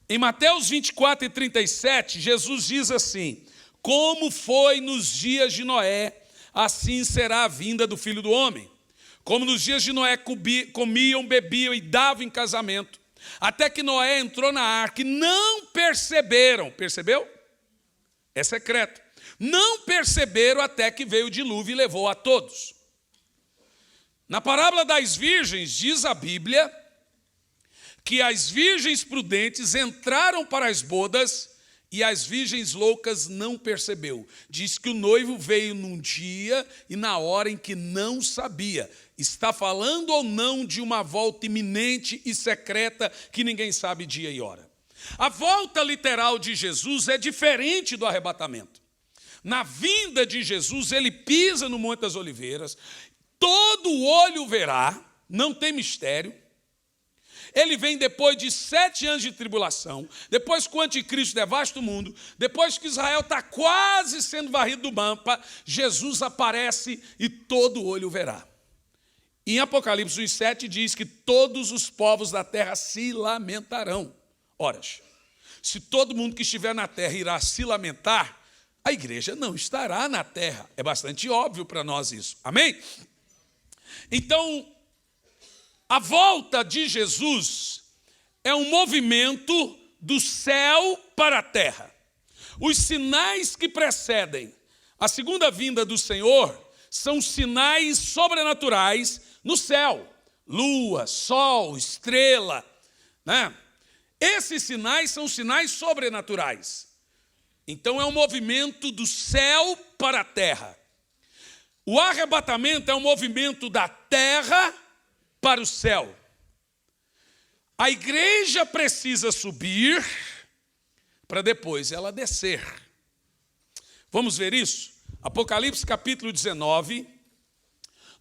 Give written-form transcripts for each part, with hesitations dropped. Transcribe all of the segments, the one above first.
Em Mateus 24:37, Jesus diz assim: como foi nos dias de Noé, assim será a vinda do Filho do Homem. Como nos dias de Noé comiam, bebiam e davam em casamento, até que Noé entrou na arca e não perceberam. Percebeu? É secreto. Não perceberam até que veio o dilúvio e levou a todos. Na parábola das virgens, diz a Bíblia que as virgens prudentes entraram para as bodas e as virgens loucas não percebeu. Diz que o noivo veio num dia e na hora em que não sabia. Está falando ou não de uma volta iminente e secreta que ninguém sabe dia e hora. A volta literal de Jesus é diferente do arrebatamento. Na vinda de Jesus, ele pisa no Monte das Oliveiras, todo olho verá, não tem mistério. Ele vem depois de 7 anos de tribulação, depois que o anticristo devasta o mundo, depois que Israel está quase sendo varrido do mapa, Jesus aparece e todo olho verá. Em Apocalipse 1:7 diz que todos os povos da terra se lamentarão. Ora, se todo mundo que estiver na terra irá se lamentar, a igreja não estará na terra. É bastante óbvio para nós isso. Amém? Então, a volta de Jesus é um movimento do céu para a terra. Os sinais que precedem a segunda vinda do Senhor são sinais sobrenaturais no céu. Lua, sol, estrela, né? Esses sinais são sinais sobrenaturais. Então é um movimento do céu para a terra. O arrebatamento é um movimento da terra para o céu. A igreja precisa subir para depois ela descer. Vamos ver isso? Apocalipse capítulo 19,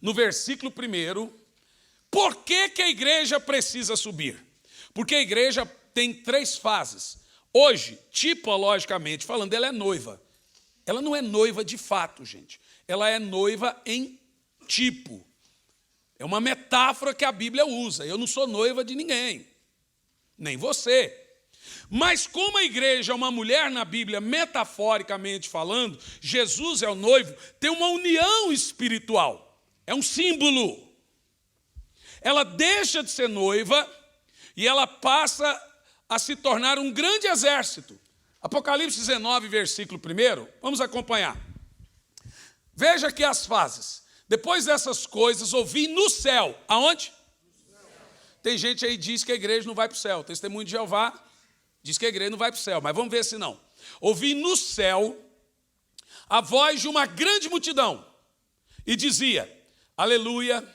no versículo 1. Por que a igreja precisa subir? Porque a igreja tem 3 fases. Hoje, tipologicamente falando, ela é noiva. Ela não é noiva de fato, gente. Ela é noiva em tipo. É uma metáfora que a Bíblia usa. Eu não sou noiva de ninguém, nem você. Mas como a igreja é uma mulher na Bíblia, metaforicamente falando, Jesus é o noivo, tem uma união espiritual. É um símbolo. Ela deixa de ser noiva e ela passa a se tornar um grande exército. Apocalipse 19, versículo 1, vamos acompanhar. Veja aqui as fases. Depois dessas coisas, ouvi no céu. Aonde? Tem gente aí que diz que a igreja não vai para o céu. Testemunho de Jeová diz que a igreja não vai para o céu, mas vamos ver se não. Ouvi no céu a voz de uma grande multidão e dizia: aleluia,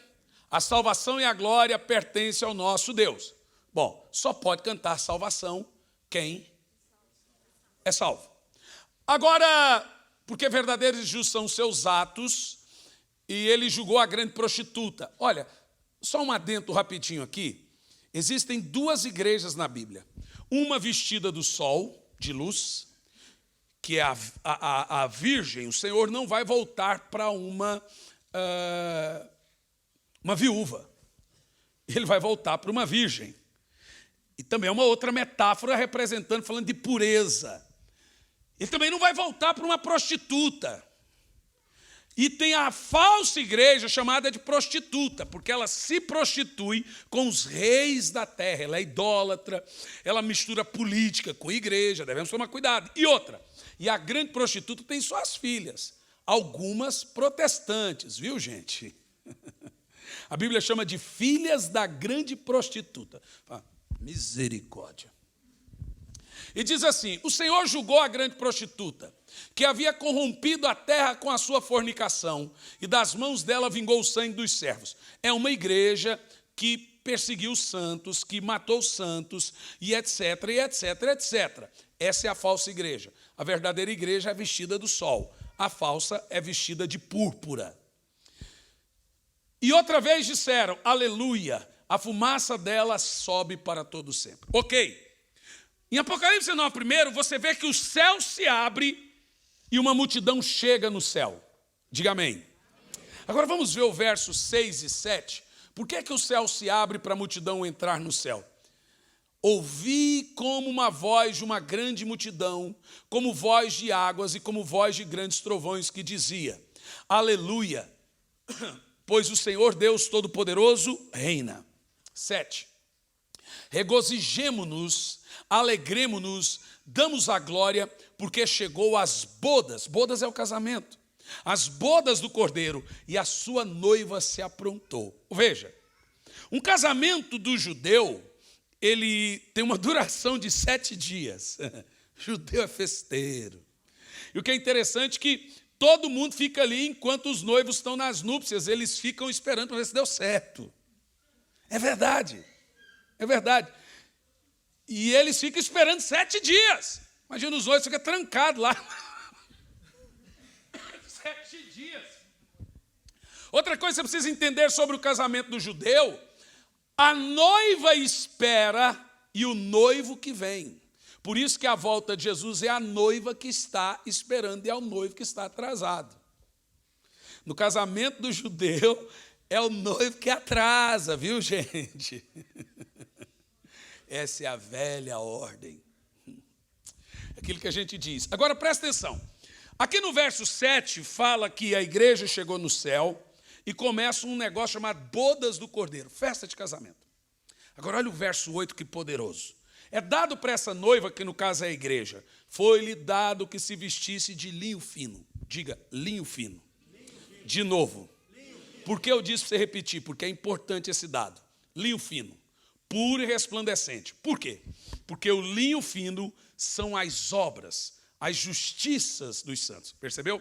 a salvação e a glória pertencem ao nosso Deus. Bom, só pode cantar salvação quem é salvo. Agora, porque verdadeiros e justos são seus atos, e ele julgou a grande prostituta. Olha, só um adendo rapidinho aqui. Existem 2 igrejas na Bíblia. Uma vestida do sol, de luz, que é a virgem. O Senhor não vai voltar para uma viúva. Ele vai voltar para uma virgem. E também é uma outra metáfora representando, falando de pureza. Ele também não vai voltar para uma prostituta. E tem a falsa igreja chamada de prostituta, porque ela se prostitui com os reis da terra. Ela é idólatra, ela mistura política com igreja, devemos tomar cuidado. E outra, e a grande prostituta tem suas filhas, algumas protestantes, viu, gente? A Bíblia chama de filhas da grande prostituta. Misericórdia. E diz assim: o Senhor julgou a grande prostituta, que havia corrompido a terra com a sua fornicação, e das mãos dela vingou o sangue dos servos. É uma igreja que perseguiu os santos, que matou os santos, e etc, e etc, etc. Essa é a falsa igreja. A verdadeira igreja é vestida do sol. A falsa é vestida de púrpura. E outra vez disseram: aleluia, a fumaça dela sobe para todo sempre. Ok. Em Apocalipse 19, primeiro, você vê que o céu se abre e uma multidão chega no céu. Diga amém. Agora vamos ver o verso 6 e 7. Por que o céu se abre para a multidão entrar no céu? ouvi como uma voz de uma grande multidão, como voz de águas e como voz de grandes trovões que dizia: Aleluia, pois o Senhor Deus Todo-Poderoso reina. 7. Regozijemo-nos, alegremo-nos, damos a glória, porque chegou as bodas. Bodas é o casamento. As bodas do Cordeiro, e a sua noiva se aprontou. Veja, um casamento do judeu, ele tem uma duração de 7 dias. Judeu é festeiro. E o que é interessante é que todo mundo fica ali enquanto os noivos estão nas núpcias, eles ficam esperando para ver se deu certo. É verdade. É verdade. E eles ficam esperando 7 dias. Imagina, os noivos ficam trancados lá. 7 dias. Outra coisa que você precisa entender sobre o casamento do judeu: a noiva espera e o noivo que vem. Por isso que a volta de Jesus é a noiva que está esperando e é o noivo que está atrasado. No casamento do judeu, é o noivo que atrasa, viu, gente? Essa é a velha ordem. Aquilo que a gente diz. Agora, presta atenção. Aqui no verso 7, fala que a igreja chegou no céu e começa um negócio chamado bodas do Cordeiro, festa de casamento. Agora, olha o verso 8, que poderoso. É dado para essa noiva, que no caso é a igreja, foi-lhe dado que se vestisse de linho fino. Diga, linho fino. De novo. Por que eu disse para você repetir? Porque é importante esse dado. Linho fino, puro e resplandecente. Por quê? Porque o linho fino são as obras, as justiças dos santos. Percebeu?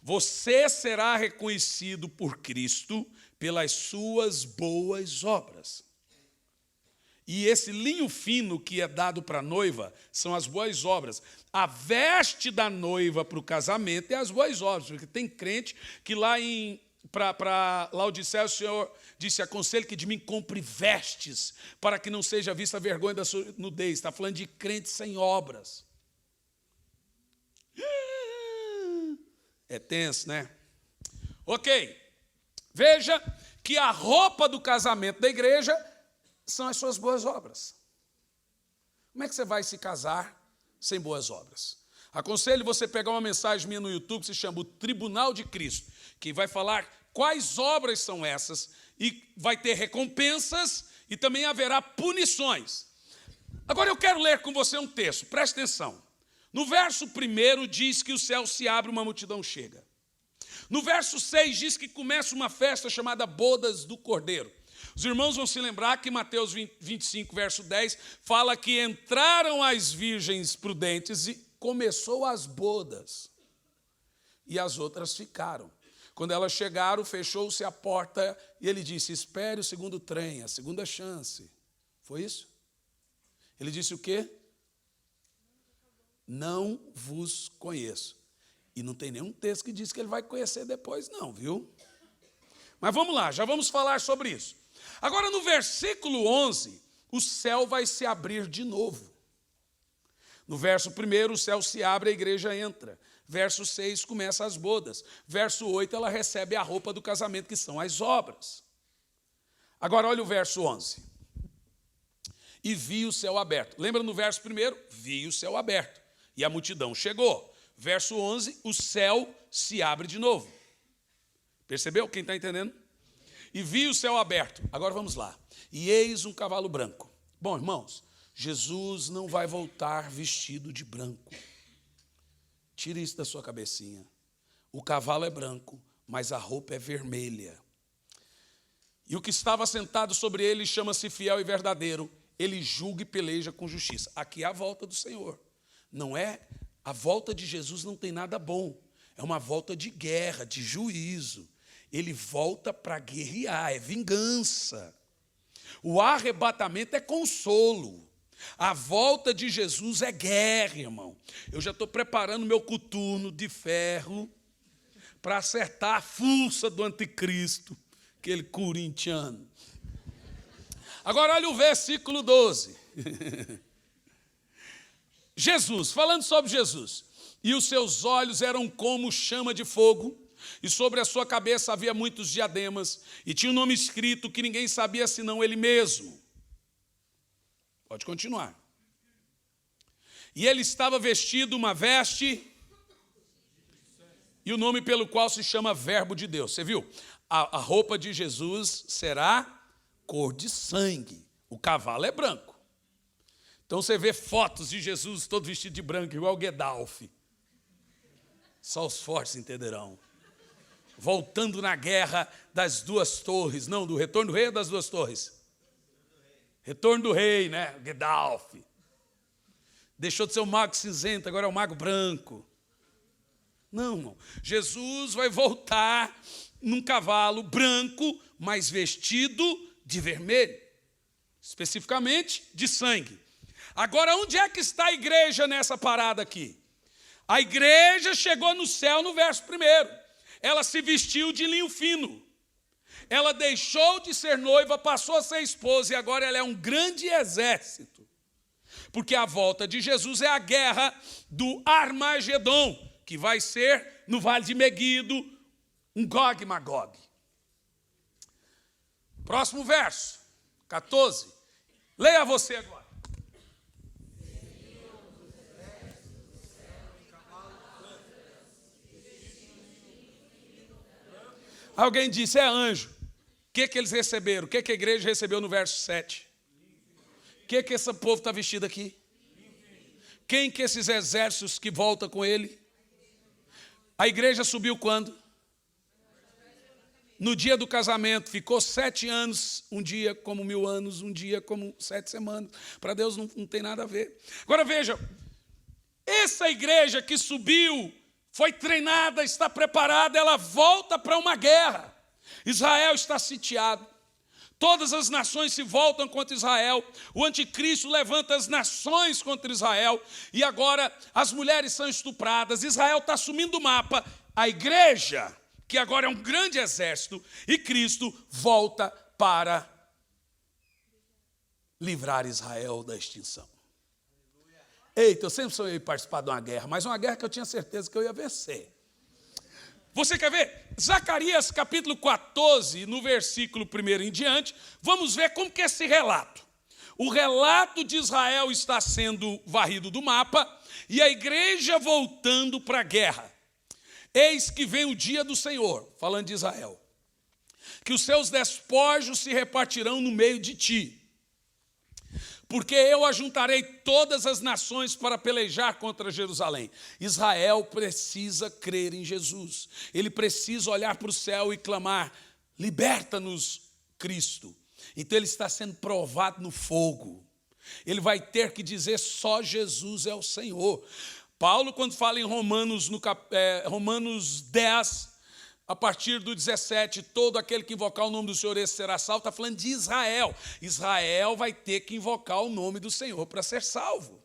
Você será reconhecido por Cristo pelas suas boas obras. E esse linho fino que é dado para a noiva são as boas obras. A veste da noiva para o casamento é as boas obras. Porque tem crente que lá para Laodiceia o Senhor disse: aconselho que de mim compre vestes, para que não seja vista a vergonha da sua nudez. Está falando de crente sem obras. É tenso, né? Ok. Veja que a roupa do casamento da igreja são as suas boas obras. Como é que você vai se casar sem boas obras? Aconselho você pegar uma mensagem minha no YouTube que se chama O Tribunal de Cristo, que vai falar quais obras são essas, e vai ter recompensas e também haverá punições. Agora eu quero ler com você um texto, preste atenção. No verso 1 diz que o céu se abre, uma multidão chega. No verso 6 diz que começa uma festa chamada Bodas do Cordeiro. Os irmãos vão se lembrar que Mateus 25, verso 10, fala que entraram as virgens prudentes e começou as bodas. E as outras ficaram. Quando elas chegaram, fechou-se a porta e ele disse: espere o segundo trem, a segunda chance. Foi isso? Ele disse o quê? Não vos conheço. E não tem nenhum texto que diz que ele vai conhecer depois, não, viu? Mas vamos lá, já vamos falar sobre isso. Agora, no versículo 11, o céu vai se abrir de novo. No verso 1, o céu se abre, a igreja entra. Verso 6, começa as bodas. Verso 8, ela recebe a roupa do casamento, que são as obras. Agora, olha o verso 11. E vi o céu aberto. Lembra no verso 1? Vi o céu aberto. E a multidão chegou. Verso 11, o céu se abre de novo. Percebeu? Quem está entendendo? E vi o céu aberto. Agora vamos lá. E eis um cavalo branco. Bom, irmãos, Jesus não vai voltar vestido de branco. Tire isso da sua cabecinha. O cavalo é branco, mas a roupa é vermelha. E o que estava sentado sobre ele chama-se Fiel e Verdadeiro. Ele julga e peleja com justiça. Aqui é a volta do Senhor. Não é? A volta de Jesus não tem nada bom. É uma volta de guerra, de juízo. Ele volta para guerrear, é vingança. O arrebatamento é consolo. A volta de Jesus é guerra, irmão. Eu já estou preparando meu coturno de ferro para acertar a fuça do anticristo, aquele corintiano. Agora olha o versículo 12. Jesus, falando sobre Jesus. E os seus olhos eram como chama de fogo, e sobre a sua cabeça havia muitos diademas, e tinha um nome escrito que ninguém sabia senão ele mesmo. Pode continuar. E ele estava vestido uma veste, e o nome pelo qual se chama Verbo de Deus. Você viu? A roupa de Jesus será cor de sangue. O cavalo é branco. Então você vê fotos de Jesus todo vestido de branco, igual Gandalf. Só os fortes entenderão. Voltando na guerra das duas torres. Não, do Retorno do Rei ou das duas torres? Retorno do Rei, né? Gandalf. Deixou de ser o mago cinzento, agora é o mago branco. Não, irmão. Jesus vai voltar num cavalo branco, mas vestido de vermelho. Especificamente de sangue. Agora, onde é que está a igreja nessa parada aqui? A igreja chegou no céu no verso 1. Ela se vestiu de linho fino. Ela deixou de ser noiva, passou a ser esposa, e agora ela é um grande exército. Porque a volta de Jesus é a guerra do Armagedon, que vai ser no Vale de Meguido, um Gog e Magog. Próximo verso, 14. Leia você agora. Alguém disse, é anjo. O que eles receberam? O que a igreja recebeu no verso 7? O que esse povo está vestido aqui? Quem que esses exércitos que voltam com ele? A igreja subiu quando? No dia do casamento. Ficou 7 anos, um dia como 1000 anos, um dia como 7 semanas. Para Deus não tem nada a ver. Agora veja, essa igreja que subiu, foi treinada, está preparada, ela volta para uma guerra. Israel está sitiado. Todas as nações se voltam contra Israel. O anticristo levanta as nações contra Israel. E agora as mulheres são estupradas. Israel está assumindo o mapa. A igreja, que agora é um grande exército, e Cristo volta para livrar Israel da extinção. Eita, eu sempre sonhei participar de uma guerra, mas uma guerra que eu tinha certeza que eu ia vencer. Você quer ver? Zacarias capítulo 14, no versículo 1 em diante, vamos ver como que é esse relato. O relato de Israel está sendo varrido do mapa e a igreja voltando para a guerra. Eis que vem o dia do Senhor, falando de Israel, que os seus despojos se repartirão no meio de ti. Porque eu ajuntarei todas as nações para pelejar contra Jerusalém. Israel precisa crer em Jesus. Ele precisa olhar para o céu e clamar, liberta-nos, Cristo. Então ele está sendo provado no fogo. Ele vai ter que dizer, só Jesus é o Senhor. Paulo, quando fala em Romanos 10, a partir do 17, todo aquele que invocar o nome do Senhor, esse será salvo, está falando de Israel. Israel vai ter que invocar o nome do Senhor para ser salvo.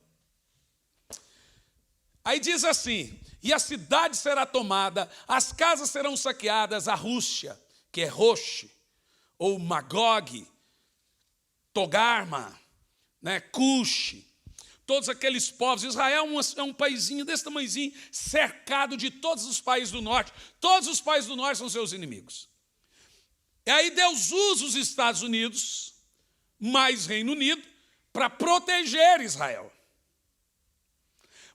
Aí diz assim, e a cidade será tomada, as casas serão saqueadas, a Rússia, que é Roche, ou Magog, Togarma, né, Cuxi, todos aqueles povos. Israel é um paizinho desse tamanhozinho, cercado de todos os países do norte. Todos os países do norte são seus inimigos. E aí Deus usa os Estados Unidos, mais Reino Unido, para proteger Israel.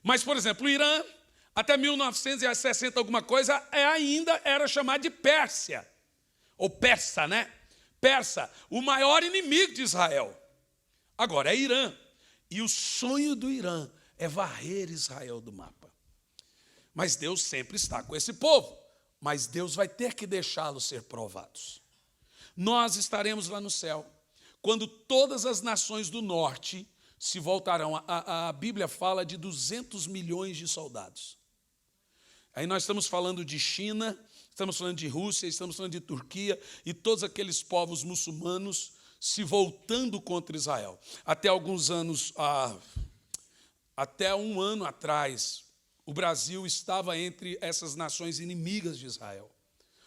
Mas, por exemplo, o Irã, até 1960 alguma coisa, ainda era chamado de Pérsia. Ou Persa, né? Persa, o maior inimigo de Israel. Agora é Irã. E o sonho do Irã é varrer Israel do mapa. Mas Deus sempre está com esse povo. Mas Deus vai ter que deixá-los ser provados. Nós estaremos lá no céu, quando todas as nações do norte se voltarão. A Bíblia fala de 200 milhões de soldados. Aí nós estamos falando de China, estamos falando de Rússia, estamos falando de Turquia e todos aqueles povos muçulmanos se voltando contra Israel. Até alguns anos, até um ano atrás, o Brasil estava entre essas nações inimigas de Israel.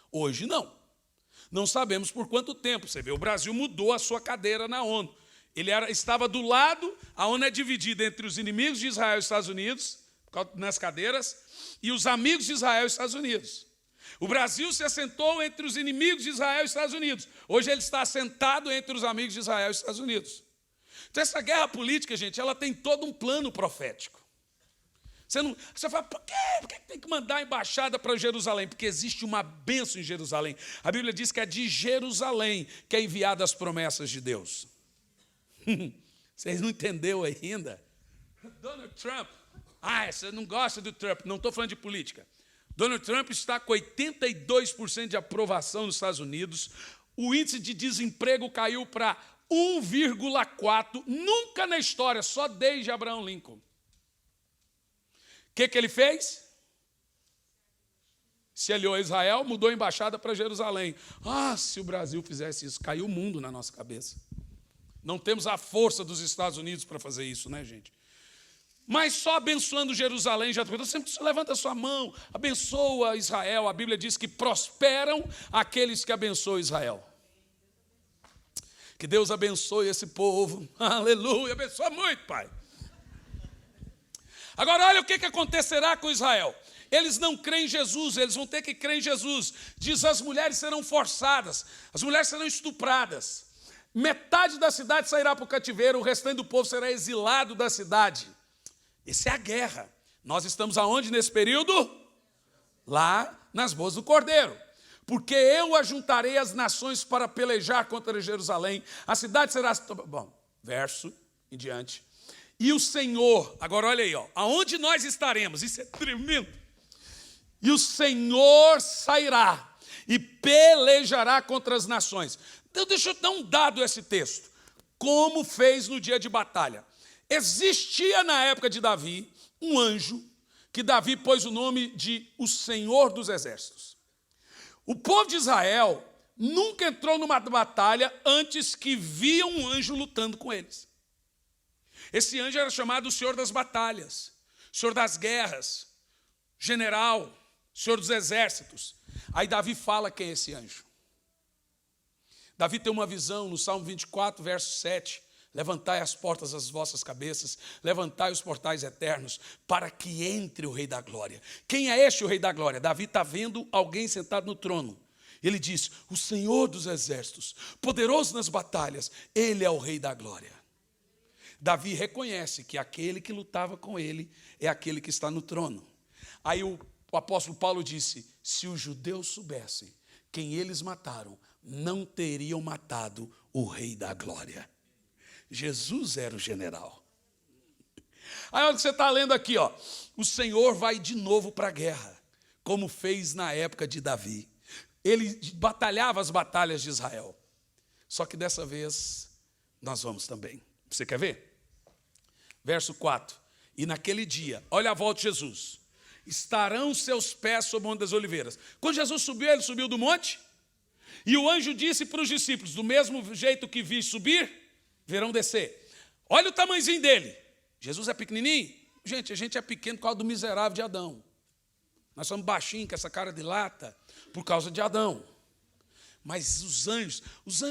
Hoje não. Não sabemos por quanto tempo. Você vê, o Brasil mudou a sua cadeira na ONU. Estava do lado, a ONU é dividida entre os inimigos de Israel e os Estados Unidos, nas cadeiras, e os amigos de Israel e os Estados Unidos. O Brasil se assentou entre os inimigos de Israel e os Estados Unidos. Hoje ele está assentado entre os amigos de Israel e os Estados Unidos. Então essa guerra política, gente, ela tem todo um plano profético. Você fala, por que tem que mandar a embaixada para Jerusalém? Porque existe uma bênção em Jerusalém. A Bíblia diz que é de Jerusalém que é enviada as promessas de Deus. Vocês não entenderam ainda? Donald Trump. Você não gosta do Trump. Não estou falando de política. Donald Trump está com 82% de aprovação nos Estados Unidos. O índice de desemprego caiu para 1,4. Nunca na história, só desde Abraham Lincoln. O que ele fez? Se aliou a Israel, mudou a embaixada para Jerusalém. Se o Brasil fizesse isso, caiu o mundo na nossa cabeça. Não temos a força dos Estados Unidos para fazer isso, né, gente? Mas só abençoando Jerusalém, já sempre levanta a sua mão, abençoa Israel. A Bíblia diz que prosperam aqueles que abençoam Israel. Que Deus abençoe esse povo. Aleluia, abençoa muito, Pai. Agora, olha o que acontecerá com Israel. Eles não creem em Jesus, eles vão ter que crer em Jesus. Diz, as mulheres serão forçadas, as mulheres serão estupradas. Metade da cidade sairá para o cativeiro, o restante do povo será exilado da cidade. Essa é a guerra. Nós estamos aonde nesse período? Lá nas boas do Cordeiro. Porque eu ajuntarei as nações para pelejar contra Jerusalém. A cidade será... Bom, verso em diante. E o Senhor, agora olha aí, aonde nós estaremos, isso é tremendo. E o Senhor sairá e pelejará contra as nações. Então deixa eu dar um dado a esse texto. Como fez no dia de batalha. Existia na época de Davi um anjo, que Davi pôs o nome de o Senhor dos Exércitos. O povo de Israel nunca entrou numa batalha antes que via um anjo lutando com eles. Esse anjo era chamado o Senhor das Batalhas, Senhor das Guerras, General, Senhor dos Exércitos. Aí Davi fala quem é esse anjo. Davi tem uma visão no Salmo 24, verso 7. Levantai as portas das vossas cabeças, levantai os portais eternos, para que entre o Rei da Glória. Quem é este o Rei da Glória? Davi está vendo alguém sentado no trono. Ele diz, o Senhor dos Exércitos, poderoso nas batalhas, Ele é o Rei da Glória. Davi reconhece que aquele que lutava com ele é aquele que está no trono. Aí o apóstolo Paulo disse, se os judeus soubessem quem eles mataram, não teriam matado o Rei da Glória. Jesus era o general. Aí olha o que você está lendo aqui, o Senhor vai de novo para a guerra, como fez na época de Davi. Ele batalhava as batalhas de Israel. Só que dessa vez nós vamos também. Você quer ver? Verso 4. E naquele dia, olha a volta de Jesus. Estarão seus pés sobre o Monte das Oliveiras. Quando Jesus subiu, ele subiu do monte. E o anjo disse para os discípulos, do mesmo jeito que vi subir, verão descer. Olha o tamanhozinho dele. Jesus é pequenininho? Gente, a gente é pequeno por causa do miserável de Adão. Nós somos baixinhos, com essa cara de lata, por causa de Adão. Mas os anjos,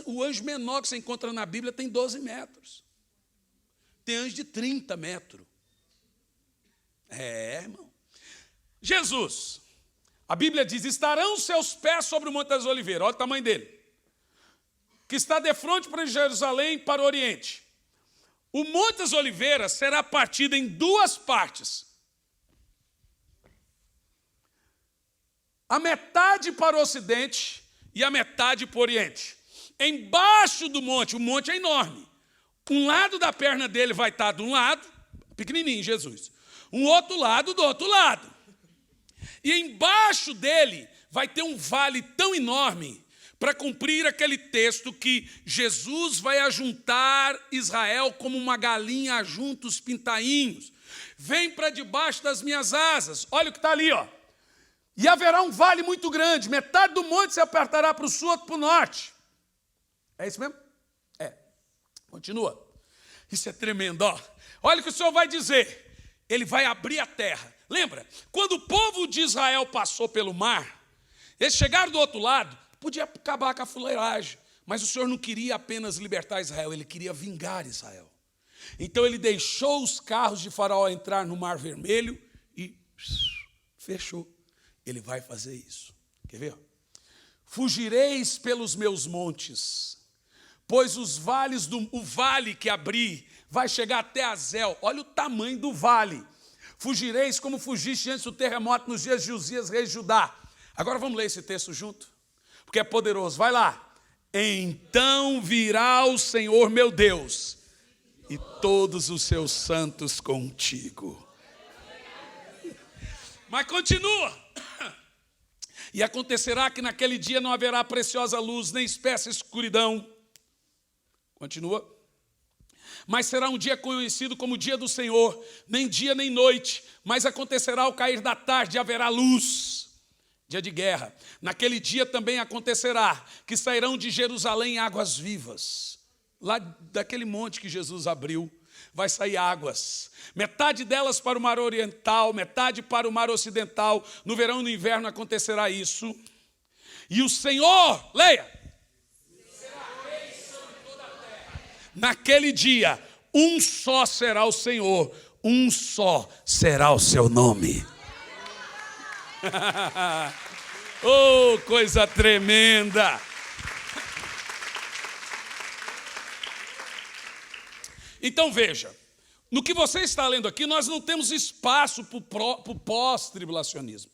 o anjo menor que você encontra na Bíblia tem 12 metros. Tem anjo de 30 metros. Irmão. Jesus, a Bíblia diz, estarão seus pés sobre o Monte das Oliveiras. Olha o tamanho dele. Que está de frente para Jerusalém, para o Oriente. O Monte das Oliveiras será partido em duas partes. A metade para o Ocidente e a metade para o Oriente. Embaixo do monte, o monte é enorme. Um lado da perna dele vai estar de um lado, pequenininho, Jesus. Um outro lado do outro lado. E embaixo dele vai ter um vale tão enorme para cumprir aquele texto que Jesus vai ajuntar Israel como uma galinha ajunta os pintainhos. Vem para debaixo das minhas asas. Olha o que está ali, E haverá um vale muito grande. Metade do monte se apertará para o sul, outro para o norte. É isso mesmo? Continua. Isso é tremendo, Olha o que o Senhor vai dizer. Ele vai abrir a terra. Lembra? Quando o povo de Israel passou pelo mar, eles chegaram do outro lado, podia acabar com a fuleiragem. Mas o Senhor não queria apenas libertar Israel, ele queria vingar Israel. Então ele deixou os carros de Faraó entrar no Mar Vermelho e fechou. Ele vai fazer isso. Quer ver? Fugireis pelos meus montes, pois o vale que abri vai chegar até Azel. Olha o tamanho do vale. Fugireis como fugiste antes do terremoto nos dias de Uzias, rei de Judá. Agora vamos ler esse texto junto, porque é poderoso. Vai lá. Então virá o Senhor meu Deus e todos os seus santos contigo. Mas continua. E acontecerá que naquele dia não haverá preciosa luz, nem espessa escuridão. Continua. Mas será um dia conhecido como o dia do Senhor, nem dia nem noite, mas acontecerá ao cair da tarde, haverá luz. Dia de guerra. Naquele dia também acontecerá que sairão de Jerusalém águas vivas. Lá daquele monte que Jesus abriu, vai sair águas. Metade delas para o mar oriental, metade para o mar ocidental. No verão e no inverno acontecerá isso. E o Senhor, leia, será rei sobre toda a terra. Naquele dia, um só será o Senhor, um só será o seu nome. Oh, coisa tremenda! Então veja, no que você está lendo aqui, nós não temos espaço para o pós-tribulacionismo.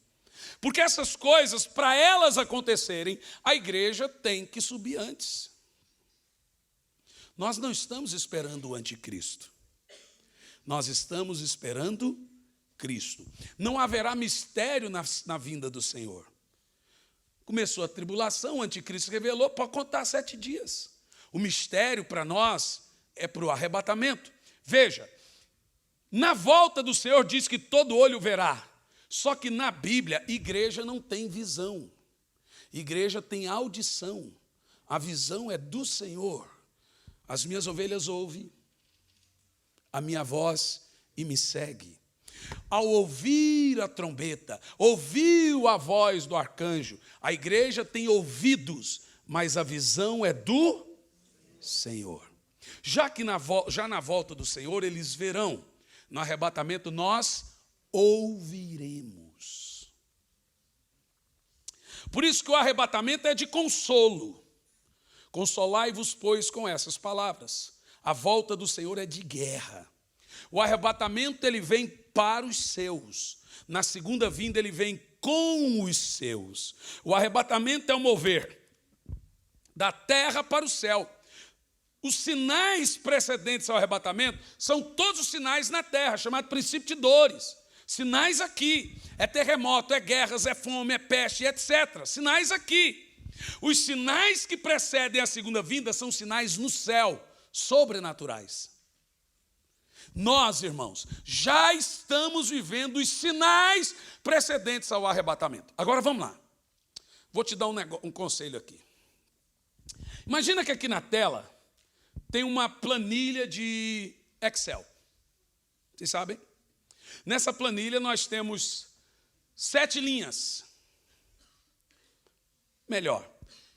Porque essas coisas, para elas acontecerem, a igreja tem que subir antes. Nós não estamos esperando o anticristo. Nós estamos esperando Cristo. Não haverá mistério na vinda do Senhor. Começou a tribulação, o anticristo revelou, pode contar 7 dias. O mistério para nós é para o arrebatamento. Veja, na volta do Senhor diz que todo olho verá. Só que na Bíblia, igreja não tem visão. Igreja tem audição. A visão é do Senhor. As minhas ovelhas ouvem a minha voz e me segue. Ao ouvir a trombeta, ouviu a voz do arcanjo. A igreja tem ouvidos, mas a visão é do Senhor. Já na volta do Senhor, eles verão. No arrebatamento, nós ouviremos. Por isso que o arrebatamento é de consolo. Consolai-vos, pois, com essas palavras. A volta do Senhor é de guerra. O arrebatamento, ele vem para os seus. Na segunda vinda, ele vem com os seus. O arrebatamento é o mover da terra para o céu. Os sinais precedentes ao arrebatamento são todos os sinais na terra, chamado princípio de dores. Sinais aqui, é terremoto, é guerras, é fome, é peste, etc. Sinais aqui. Os sinais que precedem a segunda vinda são sinais no céu, sobrenaturais. Nós, irmãos, já estamos vivendo os sinais precedentes ao arrebatamento. Agora vamos lá. Vou te dar um conselho aqui. Imagina que aqui na tela tem uma planilha de Excel. Vocês sabem? Nessa planilha nós temos 7 linhas. Melhor,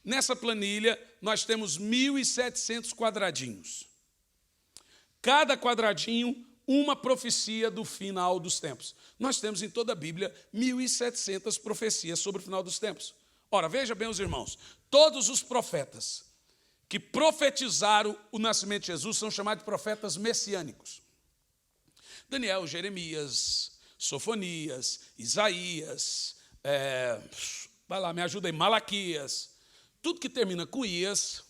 nessa planilha nós temos 1.700 quadradinhos. Cada quadradinho, uma profecia do final dos tempos. Nós temos em toda a Bíblia 1.700 profecias sobre o final dos tempos. Ora, veja bem os irmãos, todos os profetas que profetizaram o nascimento de Jesus são chamados de profetas messiânicos. Daniel, Jeremias, Sofonias, Isaías, vai lá, me ajuda aí, Malaquias, tudo que termina com Ias,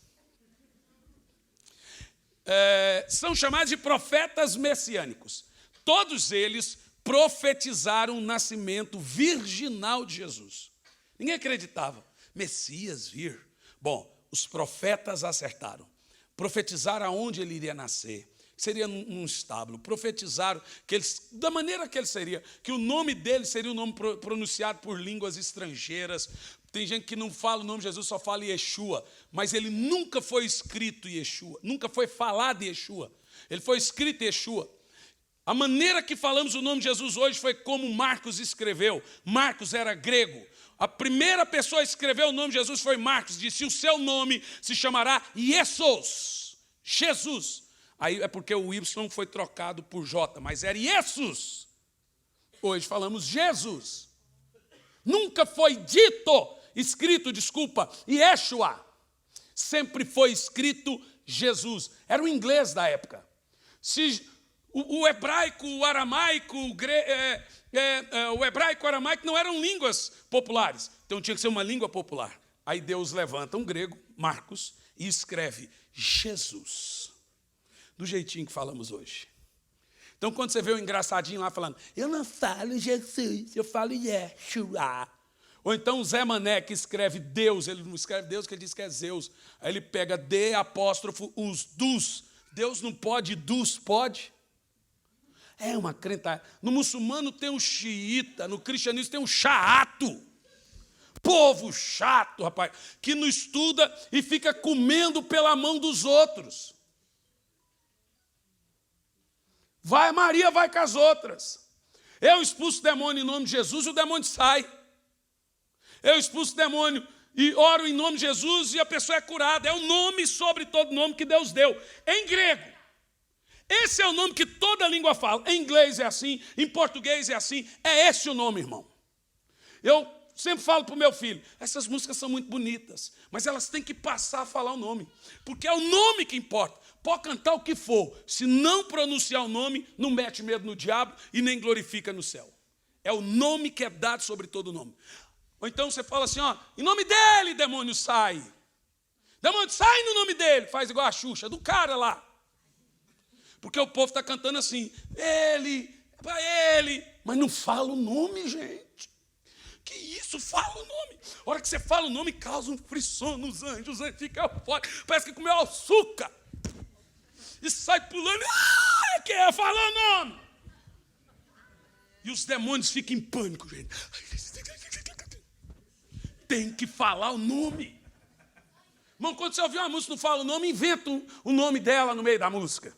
são chamados de profetas messiânicos. Todos eles profetizaram o nascimento virginal de Jesus. Ninguém acreditava. Messias vir. Bom, os profetas acertaram. Profetizaram aonde ele iria nascer. Seria num estábulo. Profetizaram que da maneira que ele seria, que o nome dele seria um nome pronunciado por línguas estrangeiras. Tem gente que não fala o nome de Jesus, só fala Yeshua. Mas ele nunca foi escrito Yeshua. Nunca foi falado Yeshua. Ele foi escrito Yeshua. A maneira que falamos o nome de Jesus hoje foi como Marcos escreveu. Marcos era grego. A primeira pessoa a escrever o nome de Jesus foi Marcos. Disse, o seu nome se chamará Jesus. Jesus. Aí é porque o Y foi trocado por J, mas era Jesus. Hoje falamos Jesus. Nunca foi escrito, Yeshua. Sempre foi escrito Jesus. Era o inglês da época. Se o hebraico, o aramaico, o hebraico e o aramaico não eram línguas populares. Então tinha que ser uma língua popular. Aí Deus levanta um grego, Marcos, e escreve Jesus. Do jeitinho que falamos hoje. Então quando você vê o engraçadinho lá falando, eu não falo Jesus, eu falo Yeshua. Ou então o Zé Mané que escreve Deus, ele não escreve Deus, que ele diz que é Zeus. Aí ele pega D, apóstrofo, os dus. Deus não pode, dus pode. É uma crenta. No muçulmano tem um xiita, no cristianismo tem um chato. Povo chato, rapaz, que não estuda e fica comendo pela mão dos outros. Vai Maria, vai com as outras. Eu expulso o demônio em nome de Jesus e o demônio sai. Eu expulso o demônio e oro em nome de Jesus e a pessoa é curada. É o nome sobre todo nome que Deus deu. Em grego. Esse é o nome que toda língua fala. Em inglês é assim, em português é assim. É esse o nome, irmão. Eu sempre falo para o meu filho, essas músicas são muito bonitas, mas elas têm que passar a falar o nome. Porque é o nome que importa. Pode cantar o que for. Se não pronunciar o nome, não mete medo no diabo e nem glorifica no céu. É o nome que é dado sobre todo nome. Ou então você fala assim, ó, em nome dele, demônio, sai. Demônio, sai no nome dele. Faz igual a Xuxa, do cara lá. Porque o povo está cantando assim, ele, é para ele. Mas não fala o nome, gente. Que isso, fala o nome. A hora que você fala o nome, causa um frisson nos anjos. Os anjos ficam fora, parece que comeu açúcar. E sai pulando, que é, fala o nome. E os demônios ficam em pânico, gente. Tem que falar o nome. Irmão, quando você ouvir uma música e não fala o nome, inventa o nome dela no meio da música.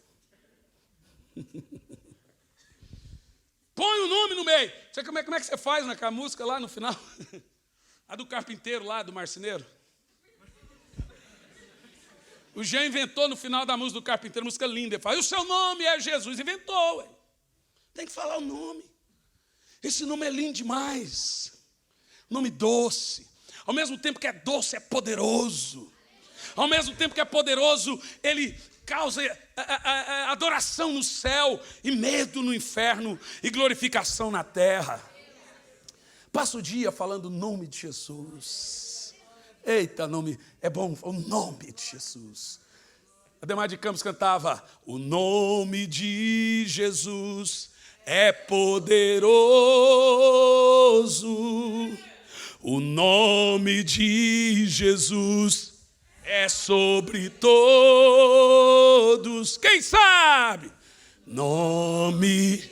Põe o nome no meio. Você, como é que você faz naquela música lá no final? A do carpinteiro lá, do marceneiro. O Jean inventou no final da música do carpinteiro, música linda. Ele fala, o seu nome é Jesus. Inventou, ué. Tem que falar o nome. Esse nome é lindo demais. Nome doce. Ao mesmo tempo que é doce, é poderoso. Ao mesmo tempo que é poderoso, ele causa adoração no céu e medo no inferno e glorificação na terra. Passa o dia falando o nome de Jesus. Eita, nome, é bom o nome de Jesus. Ademar de Campos cantava, o nome de Jesus é poderoso. O nome de Jesus é sobre todos. Quem sabe? Nome.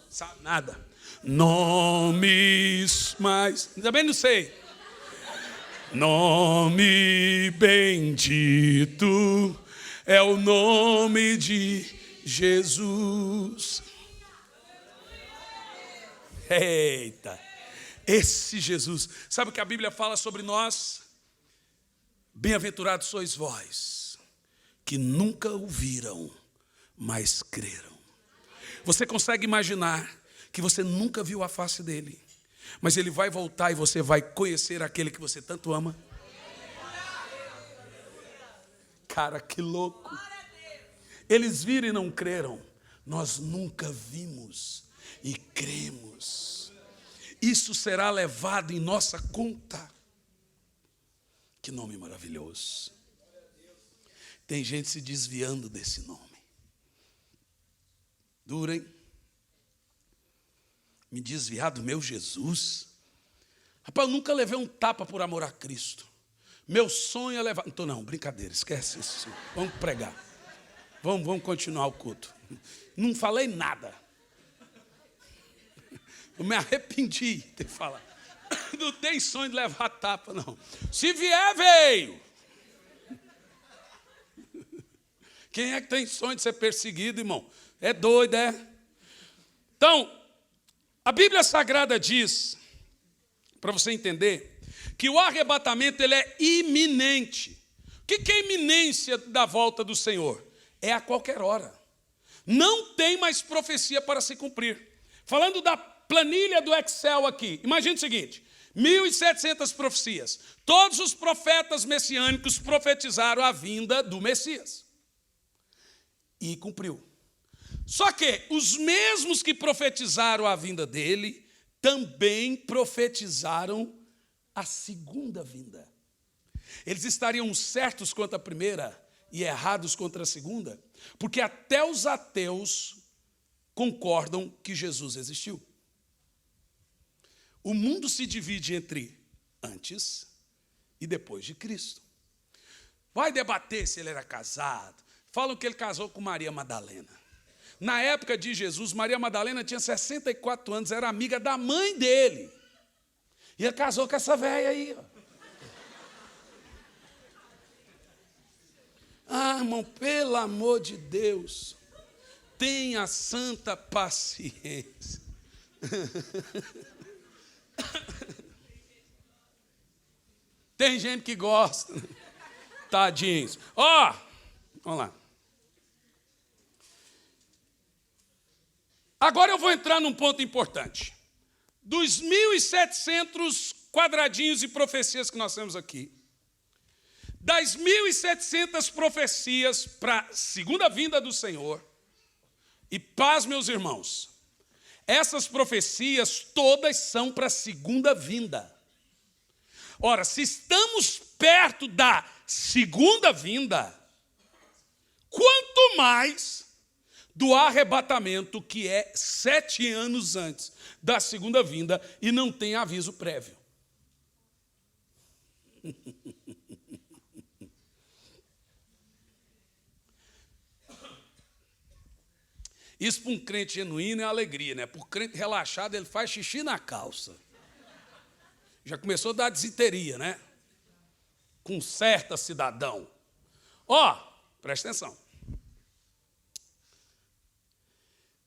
Sabe nada. Nomes mais. Também não sei. Nome bendito é o nome de Jesus. Eita. Esse Jesus, sabe o que a Bíblia fala sobre nós? Bem-aventurados sois vós, que nunca ouviram, mas creram. Você consegue imaginar que você nunca viu a face dele, mas ele vai voltar e você vai conhecer aquele que você tanto ama? Cara, que louco. Eles viram e não creram. Nós nunca vimos e cremos. Isso será levado em nossa conta. Que nome maravilhoso. Tem gente se desviando desse nome. Duro, hein? Me desviar do meu Jesus. Rapaz, eu nunca levei um tapa por amor a Cristo. Meu sonho é levar... Não, brincadeira, esquece isso. Vamos pregar. Vamos continuar o culto. Não falei nada. Eu me arrependi de ter falado. Não tem sonho de levar tapa, não. Se vier, veio. Quem é que tem sonho de ser perseguido, irmão? É doido, é? Então, a Bíblia Sagrada diz, para você entender, que o arrebatamento ele é iminente. O que é a iminência da volta do Senhor? É a qualquer hora. Não tem mais profecia para se cumprir. Falando da planilha do Excel aqui, imagine o seguinte, 1.700 profecias. Todos os profetas messiânicos profetizaram a vinda do Messias. E cumpriu. Só que os mesmos que profetizaram a vinda dele, também profetizaram a segunda vinda. Eles estariam certos quanto à primeira e errados contra a segunda, porque até os ateus concordam que Jesus existiu. O mundo se divide entre antes e depois de Cristo. Vai debater se ele era casado. Falam que ele casou com Maria Madalena. Na época de Jesus, Maria Madalena tinha 64 anos, era amiga da mãe dele. E ele casou com essa velha aí. Ah, irmão, pelo amor de Deus, tenha santa paciência. Tem gente que gosta. Tadinhos. Ó, vamos lá. Agora eu vou entrar num ponto importante. Dos 1.700 quadradinhos de profecias que nós temos aqui, das 1.700 profecias para a segunda vinda do Senhor, e paz, meus irmãos, essas profecias todas são para a segunda vinda. Ora, se estamos perto da segunda vinda, quanto mais do arrebatamento, que é 7 anos antes da segunda vinda e não tem aviso prévio. Isso para um crente genuíno é alegria, né? Para o crente relaxado, ele faz xixi na calça. Já começou a dar disenteria, né? Conserta, cidadão. Ó, presta atenção.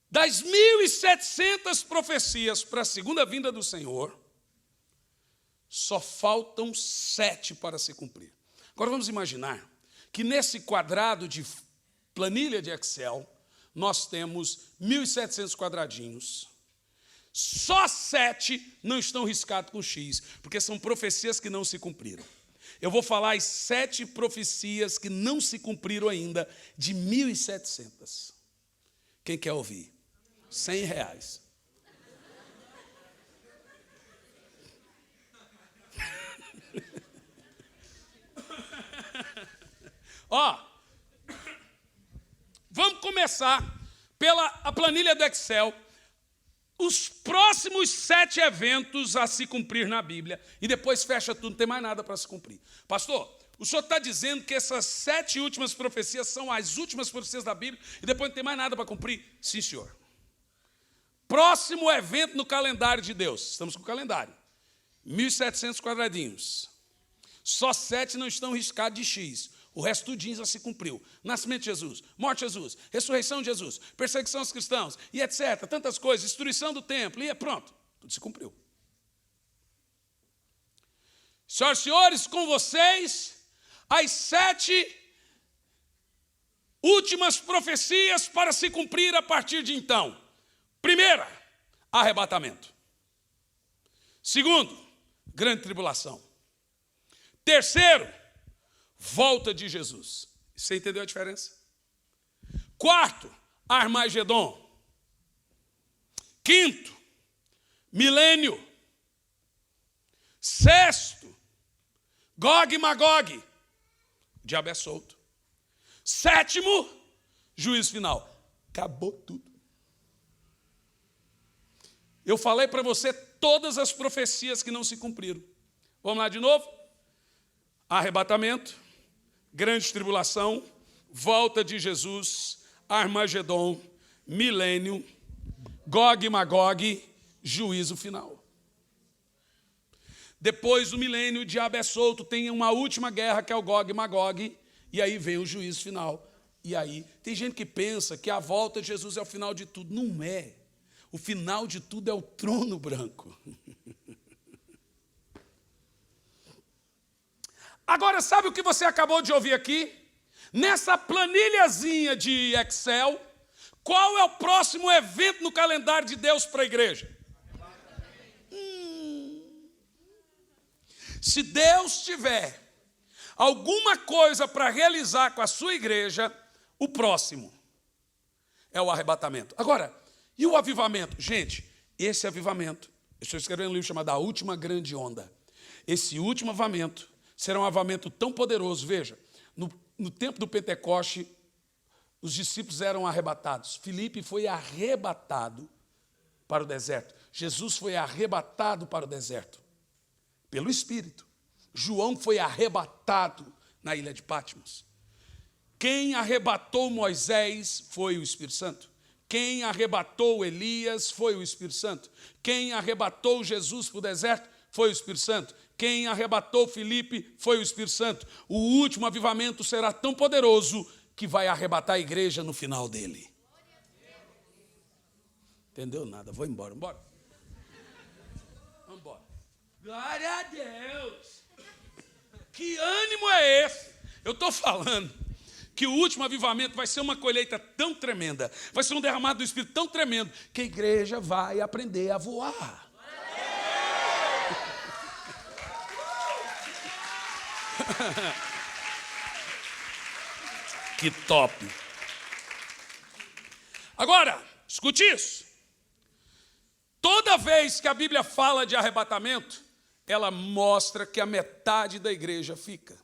Das 1.700 profecias para a segunda vinda do Senhor, só faltam 7 para se cumprir. Agora vamos imaginar que nesse quadrado de planilha de Excel, nós temos 1.700 quadradinhos. Só 7 não estão riscados com X, porque são profecias que não se cumpriram. Eu vou falar as 7 profecias que não se cumpriram ainda, de 1.700. Quem quer ouvir? R$100. Ó, vamos começar pela a planilha do Excel. Os próximos 7 eventos a se cumprir na Bíblia, e depois fecha tudo, não tem mais nada para se cumprir. Pastor, o senhor está dizendo que essas 7 últimas profecias são as últimas profecias da Bíblia, e depois não tem mais nada para cumprir? Sim, senhor. Próximo evento no calendário de Deus. Estamos com o calendário. 1.700 quadradinhos. Só 7 não estão riscados de X. O resto tudinho já se cumpriu. Nascimento de Jesus, morte de Jesus, ressurreição de Jesus, perseguição aos cristãos, e etc. Tantas coisas, destruição do templo, e pronto. Tudo se cumpriu. Senhoras e senhores, com vocês, as 7 últimas profecias para se cumprir a partir de então. Primeira, arrebatamento. Segundo, grande tribulação. Terceiro, volta de Jesus. Você entendeu a diferença? Quarto, Armagedon. Quinto, milênio. Sexto, Gog e Magog. O diabo é solto. Sétimo, juízo final. Acabou tudo. Eu falei para você todas as profecias que não se cumpriram. Vamos lá de novo? Arrebatamento, grande tribulação, volta de Jesus, Armagedon, milênio, Gog e Magog, juízo final. Depois do milênio, o diabo é solto, tem uma última guerra que é o Gog e Magog, e aí vem o juízo final. E aí, tem gente que pensa que a volta de Jesus é o final de tudo. Não é. O final de tudo é o trono branco. Agora, sabe o que você acabou de ouvir aqui? Nessa planilhazinha de Excel, qual é o próximo evento no calendário de Deus para a igreja? Se Deus tiver alguma coisa para realizar com a sua igreja, o próximo é o arrebatamento. Agora, e o avivamento? Gente, esse avivamento, eu estou escrevendo um livro chamado A Última Grande Onda. Esse último avivamento será um avivamento tão poderoso. Veja, no tempo do Pentecoste, os discípulos eram arrebatados. Filipe foi arrebatado para o deserto. Jesus foi arrebatado para o deserto pelo Espírito. João foi arrebatado na ilha de Patmos. Quem arrebatou Moisés foi o Espírito Santo. Quem arrebatou Elias foi o Espírito Santo. Quem arrebatou Jesus para o deserto foi o Espírito Santo. Quem arrebatou Filipe foi o Espírito Santo. O último avivamento será tão poderoso que vai arrebatar a igreja no final dele. Entendeu nada? Vou embora. Vamos embora. Glória a Deus. Que ânimo é esse? Eu estou falando que o último avivamento vai ser uma colheita tão tremenda, vai ser um derramado do Espírito tão tremendo, que a igreja vai aprender a voar. Que top. Agora, escute isso. Toda vez que a Bíblia fala de arrebatamento, ela mostra que a metade da igreja fica.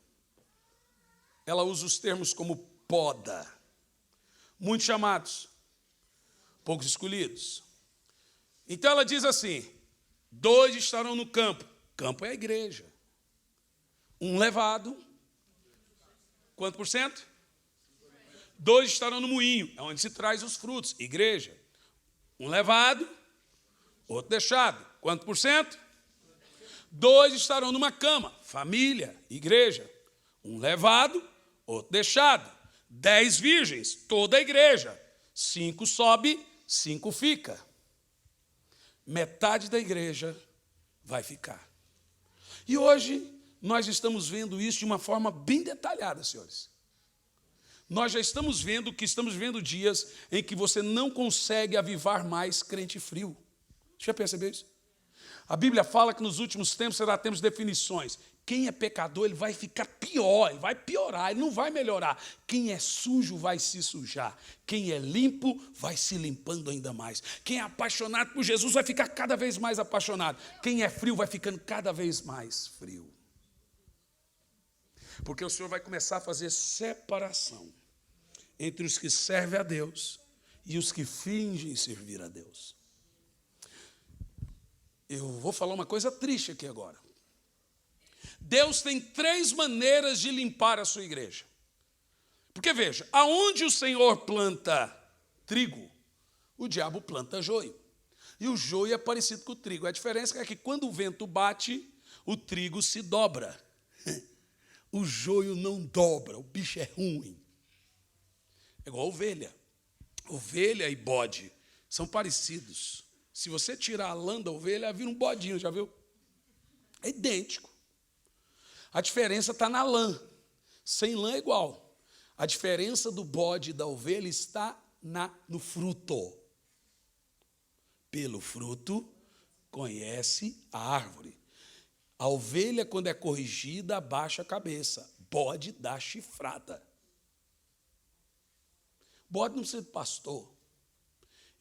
Ela usa os termos como poda. Muitos chamados, poucos escolhidos. Então ela diz assim: 2 estarão no campo. Campo é a igreja. 1 levado. Quanto por cento? 2 estarão no moinho, é onde se traz os frutos. Igreja. 1 levado, outro deixado. Quanto por cento? 2 estarão numa cama. Família, igreja. 1 levado, outro deixado. 10 virgens, toda a igreja. 5 sobe, 5 fica. Metade da igreja vai ficar. E hoje nós estamos vendo isso de uma forma bem detalhada, senhores. Nós já estamos vendo dias em que você não consegue avivar mais crente frio. Você já percebeu isso? A Bíblia fala que nos últimos tempos será tempos de definições. Quem é pecador, ele vai ficar pior, ele vai piorar, ele não vai melhorar. Quem é sujo vai se sujar. Quem é limpo vai se limpando ainda mais. Quem é apaixonado por Jesus vai ficar cada vez mais apaixonado. Quem é frio vai ficando cada vez mais frio. Porque o Senhor vai começar a fazer separação entre os que servem a Deus e os que fingem servir a Deus. Eu vou falar uma coisa triste aqui agora. Deus tem 3 maneiras de limpar a sua igreja. Porque veja, aonde o Senhor planta trigo, o diabo planta joio. E o joio é parecido com o trigo. A diferença é que quando o vento bate, o trigo se dobra. O joio não dobra, o bicho é ruim. É igual a ovelha. Ovelha e bode são parecidos. Se você tirar a lã da ovelha, ela vira um bodinho, já viu? É idêntico. A diferença está na lã. Sem lã é igual. A diferença do bode e da ovelha está no fruto. Pelo fruto, conhece a árvore. A ovelha, quando é corrigida, abaixa a cabeça. Bode dá chifrada. Bode não precisa de pastor.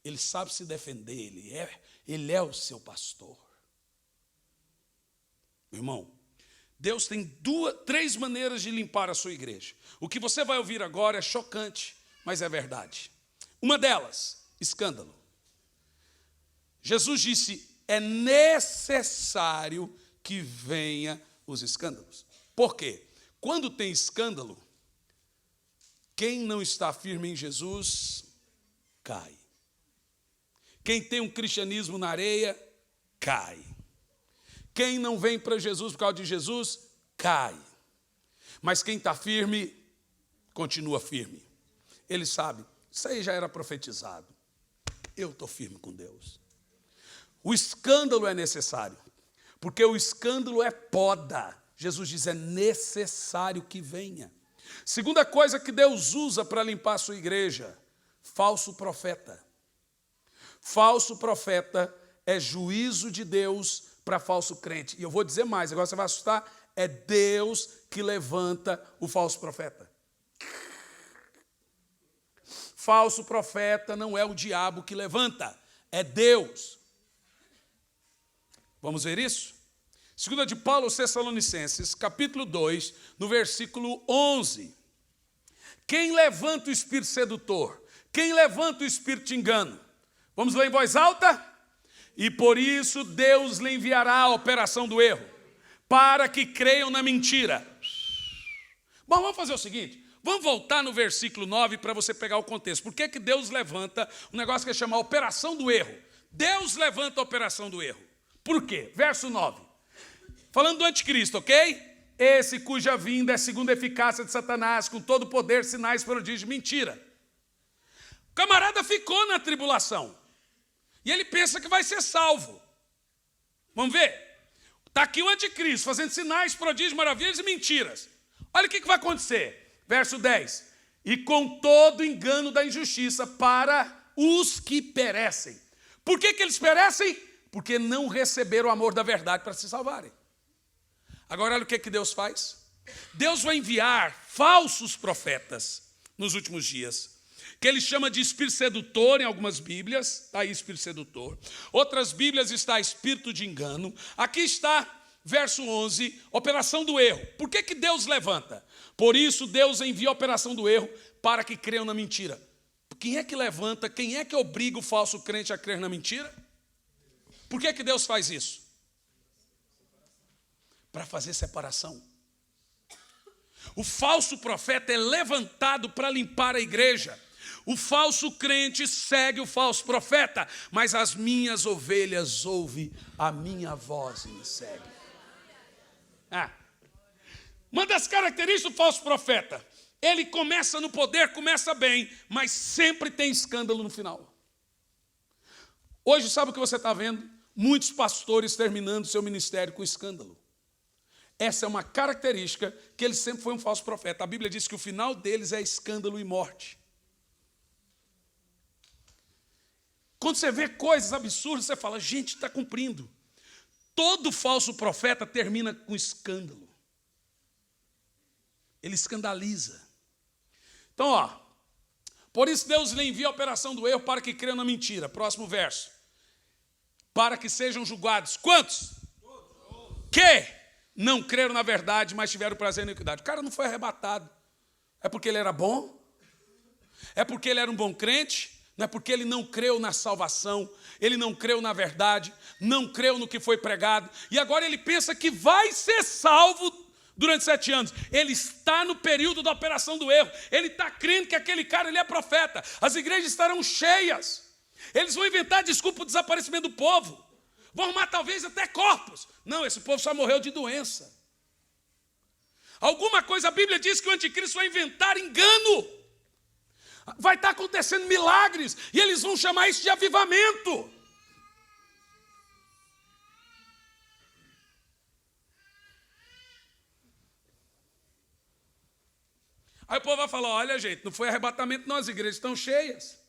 Ele sabe se defender, ele é o seu pastor. Meu irmão, Deus tem 3 maneiras de limpar a sua igreja. O que você vai ouvir agora é chocante, mas é verdade. Uma delas, escândalo. Jesus disse, é necessário que venha os escândalos. Por quê? Quando tem escândalo, quem não está firme em Jesus, cai. Quem tem um cristianismo na areia, cai. Quem não vem para Jesus por causa de Jesus, cai. Mas quem está firme, continua firme. Ele sabe, isso aí já era profetizado. Eu estou firme com Deus. O escândalo é necessário, porque o escândalo é poda. Jesus diz, é necessário que venha. Segunda coisa que Deus usa para limpar a sua igreja, falso profeta. Falso profeta é juízo de Deus para falso crente. E eu vou dizer mais, agora você vai assustar, é Deus que levanta o falso profeta. Falso profeta não é o diabo que levanta, é Deus. Vamos ver isso? Segunda de Paulo aos Tessalonicenses, capítulo 2, no versículo 11. Quem levanta o espírito sedutor? Quem levanta o espírito de engano? Vamos ler em voz alta? E por isso Deus lhe enviará a operação do erro, para que creiam na mentira. Bom, vamos fazer o seguinte, vamos voltar no versículo 9 para você pegar o contexto. Por que que Deus levanta um negócio que é chamar operação do erro? Deus levanta a operação do erro. Por quê? Verso 9. Falando do anticristo, ok? Esse cuja vinda é segundo a eficácia de Satanás, com todo o poder, sinais, prodígios, mentira. O camarada ficou na tribulação. E ele pensa que vai ser salvo. Vamos ver? Está aqui o anticristo, fazendo sinais, prodígios, maravilhas e mentiras. Olha o que vai acontecer. Verso 10. E com todo engano da injustiça para os que perecem. Por que eles perecem? Porque não receberam o amor da verdade para se salvarem. Agora olha o que Deus faz. Deus vai enviar falsos profetas nos últimos dias, que ele chama de espírito sedutor em algumas Bíblias, está aí espírito sedutor. Outras Bíblias está espírito de engano. Aqui está, verso 11, operação do erro. Por que Deus levanta? Por isso Deus envia a operação do erro para que creiam na mentira. Quem é que levanta, quem é que obriga o falso crente a crer na mentira? Por que Deus faz isso? Para fazer separação. O falso profeta é levantado para limpar a igreja. O falso crente segue o falso profeta, mas as minhas ovelhas ouvem a minha voz e me seguem. Uma das características do falso profeta, ele começa no poder, começa bem, mas sempre tem escândalo no final. Hoje, sabe o que você está vendo? Muitos pastores terminando seu ministério com escândalo. Essa é uma característica que ele sempre foi um falso profeta. A Bíblia diz que o final deles é escândalo e morte. Quando você vê coisas absurdas, você fala, gente, está cumprindo. Todo falso profeta termina com escândalo. Ele escandaliza. Então, por isso Deus lhe envia a operação do erro para que creiam na mentira. Próximo verso. Para que sejam julgados. Quantos? Que não creram na verdade, mas tiveram prazer na iniquidade. O cara não foi arrebatado. É porque ele era bom? É porque ele era um bom crente? Não é porque ele não creu na salvação, ele não creu na verdade, não creu no que foi pregado, e agora ele pensa que vai ser salvo durante 7 anos. Ele está no período da operação do erro, ele está crendo que aquele cara ele é profeta, as igrejas estarão cheias, eles vão inventar desculpa para o desaparecimento do povo, vão arrumar talvez até corpos. Não, esse povo só morreu de doença. Alguma coisa, a Bíblia diz que o anticristo vai inventar engano. Vai estar acontecendo milagres e eles vão chamar isso de avivamento. Aí o povo vai falar, olha gente, não foi arrebatamento não, as igrejas estão cheias.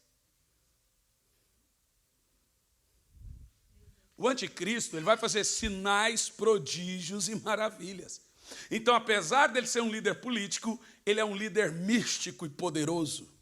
O anticristo ele vai fazer sinais, prodígios e maravilhas. Então, apesar dele ser um líder político, ele é um líder místico e poderoso.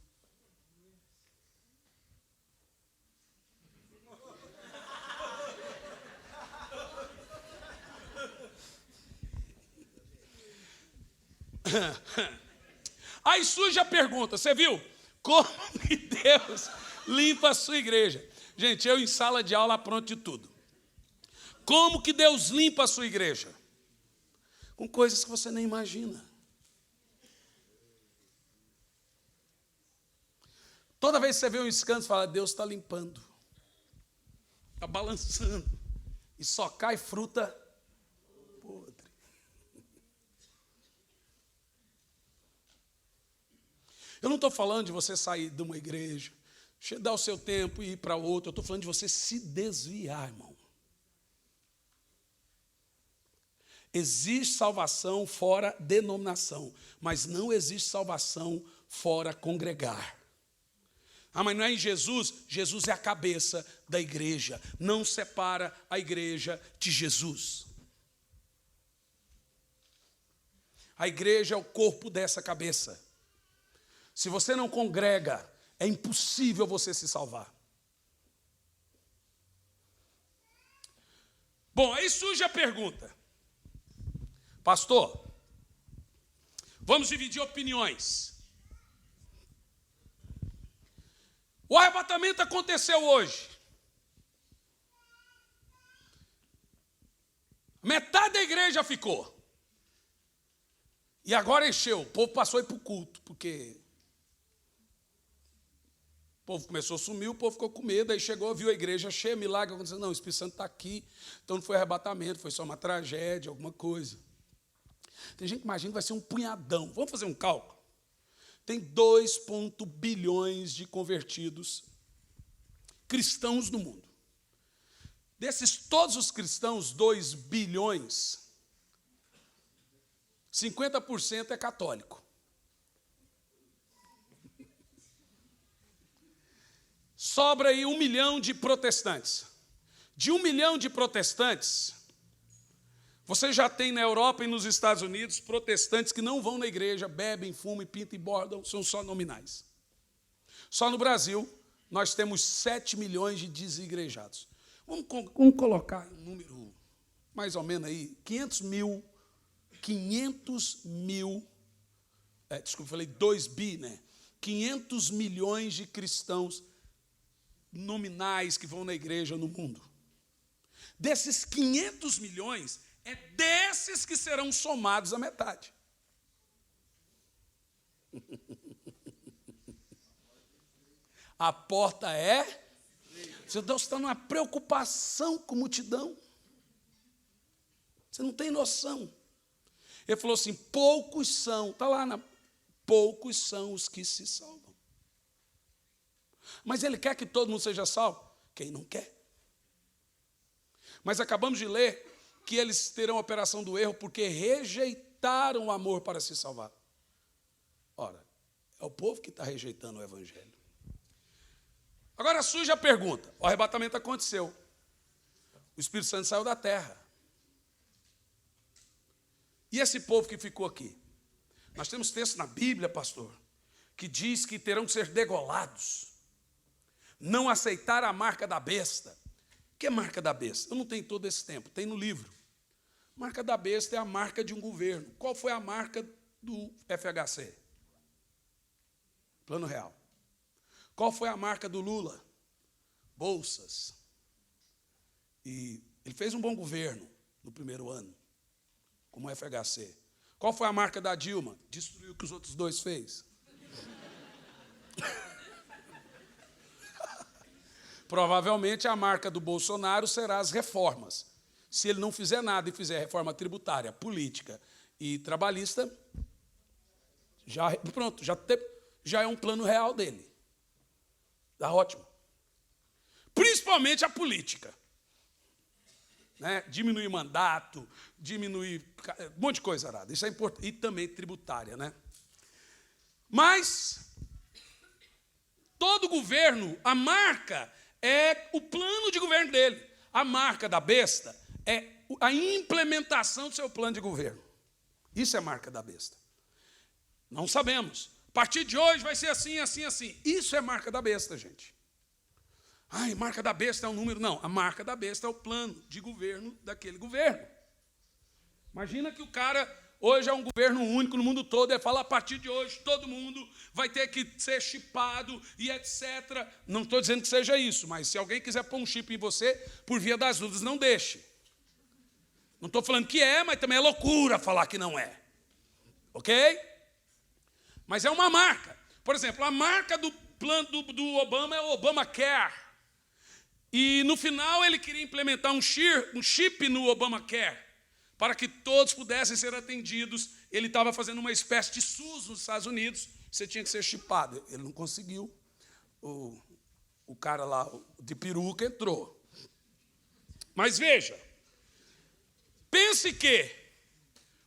Aí surge a pergunta, você viu? Como que Deus limpa a sua igreja? Gente, eu em sala de aula pronto de tudo. Como que Deus limpa a sua igreja? Com coisas que você nem imagina. Toda vez que você vê um escândalo, você fala, Deus está limpando. Está balançando. E só cai fruta podre. Eu não estou falando de você sair de uma igreja, dar o seu tempo e ir para outra. Eu estou falando de você se desviar, irmão. Existe salvação fora denominação, mas não existe salvação fora congregar. Ah, mas não é em Jesus? Jesus é a cabeça da igreja. Não separa a igreja de Jesus. A igreja é o corpo dessa cabeça. Se você não congrega, é impossível você se salvar. Bom, aí surge a pergunta. Pastor, vamos dividir opiniões. O arrebatamento aconteceu hoje. Metade da igreja ficou. E agora encheu. O povo passou a ir para o culto, porque o povo começou a sumir, o povo ficou com medo, aí chegou, viu a igreja cheia, milagre acontecendo. Não, o Espírito Santo está aqui, então não foi arrebatamento, foi só uma tragédia, alguma coisa. Tem gente que imagina que vai ser um punhadão. Vamos fazer um cálculo? Tem 2 bilhões de convertidos cristãos no mundo. Desses todos os cristãos, 2 bilhões, 50% é católico. Sobra aí 1 milhão de protestantes. De 1 milhão de protestantes, você já tem na Europa e nos Estados Unidos protestantes que não vão na igreja, bebem, fumam, pintam e bordam, são só nominais. Só no Brasil, nós temos 7 milhões de desigrejados. Vamos colocar um número mais ou menos aí, 500 mil, desculpa, falei 2 bi, né? 500 milhões de cristãos nominais que vão na igreja no mundo. Desses 500 milhões, é desses que serão somados a metade. A porta é... Deus está numa preocupação com multidão. Você não tem noção. Ele falou assim, poucos são, está lá, poucos são os que se salvam. Mas ele quer que todo mundo seja salvo? Quem não quer. Mas acabamos de ler que eles terão a operação do erro porque rejeitaram o amor para se salvar. Ora, é o povo que está rejeitando o evangelho. Agora surge a pergunta, o arrebatamento aconteceu. O Espírito Santo saiu da terra. E esse povo que ficou aqui? Nós temos texto na Bíblia, pastor, que diz que terão que ser degolados. Não aceitar a marca da besta. O que é marca da besta? Eu não tenho todo esse tempo, tem no livro. Marca da besta é a marca de um governo. Qual foi a marca do FHC? Plano Real. Qual foi a marca do Lula? Bolsas. E ele fez um bom governo no primeiro ano, como o FHC. Qual foi a marca da Dilma? Destruiu o que os outros dois fez. Provavelmente a marca do Bolsonaro será as reformas. Se ele não fizer nada e fizer reforma tributária, política e trabalhista, já é um plano real dele. Está ótimo. Principalmente a política. Né? Diminuir mandato, diminuir um monte de coisa arada. Isso é importante. E também tributária. Né? Mas, todo governo, a marca é o plano de governo dele. A marca da besta é a implementação do seu plano de governo. Isso é a marca da besta. Não sabemos. A partir de hoje vai ser assim, assim, assim. Isso é marca da besta, gente. Ai, marca da besta é um número. Não, a marca da besta é o plano de governo daquele governo. Imagina que o cara hoje é um governo único no mundo todo, ele fala, a partir de hoje todo mundo vai ter que ser chipado e etc. Não estou dizendo que seja isso, mas se alguém quiser pôr um chip em você, por via das dúvidas, não deixe. Não estou falando que é, mas também é loucura falar que não é. Ok? Mas é uma marca. Por exemplo, a marca do plano do Obama é o Obamacare. E no final ele queria implementar um chip no Obamacare, para que todos pudessem ser atendidos. Ele estava fazendo uma espécie de SUS nos Estados Unidos, você tinha que ser chipado. Ele não conseguiu. O cara lá de peruca entrou. Mas veja, pense que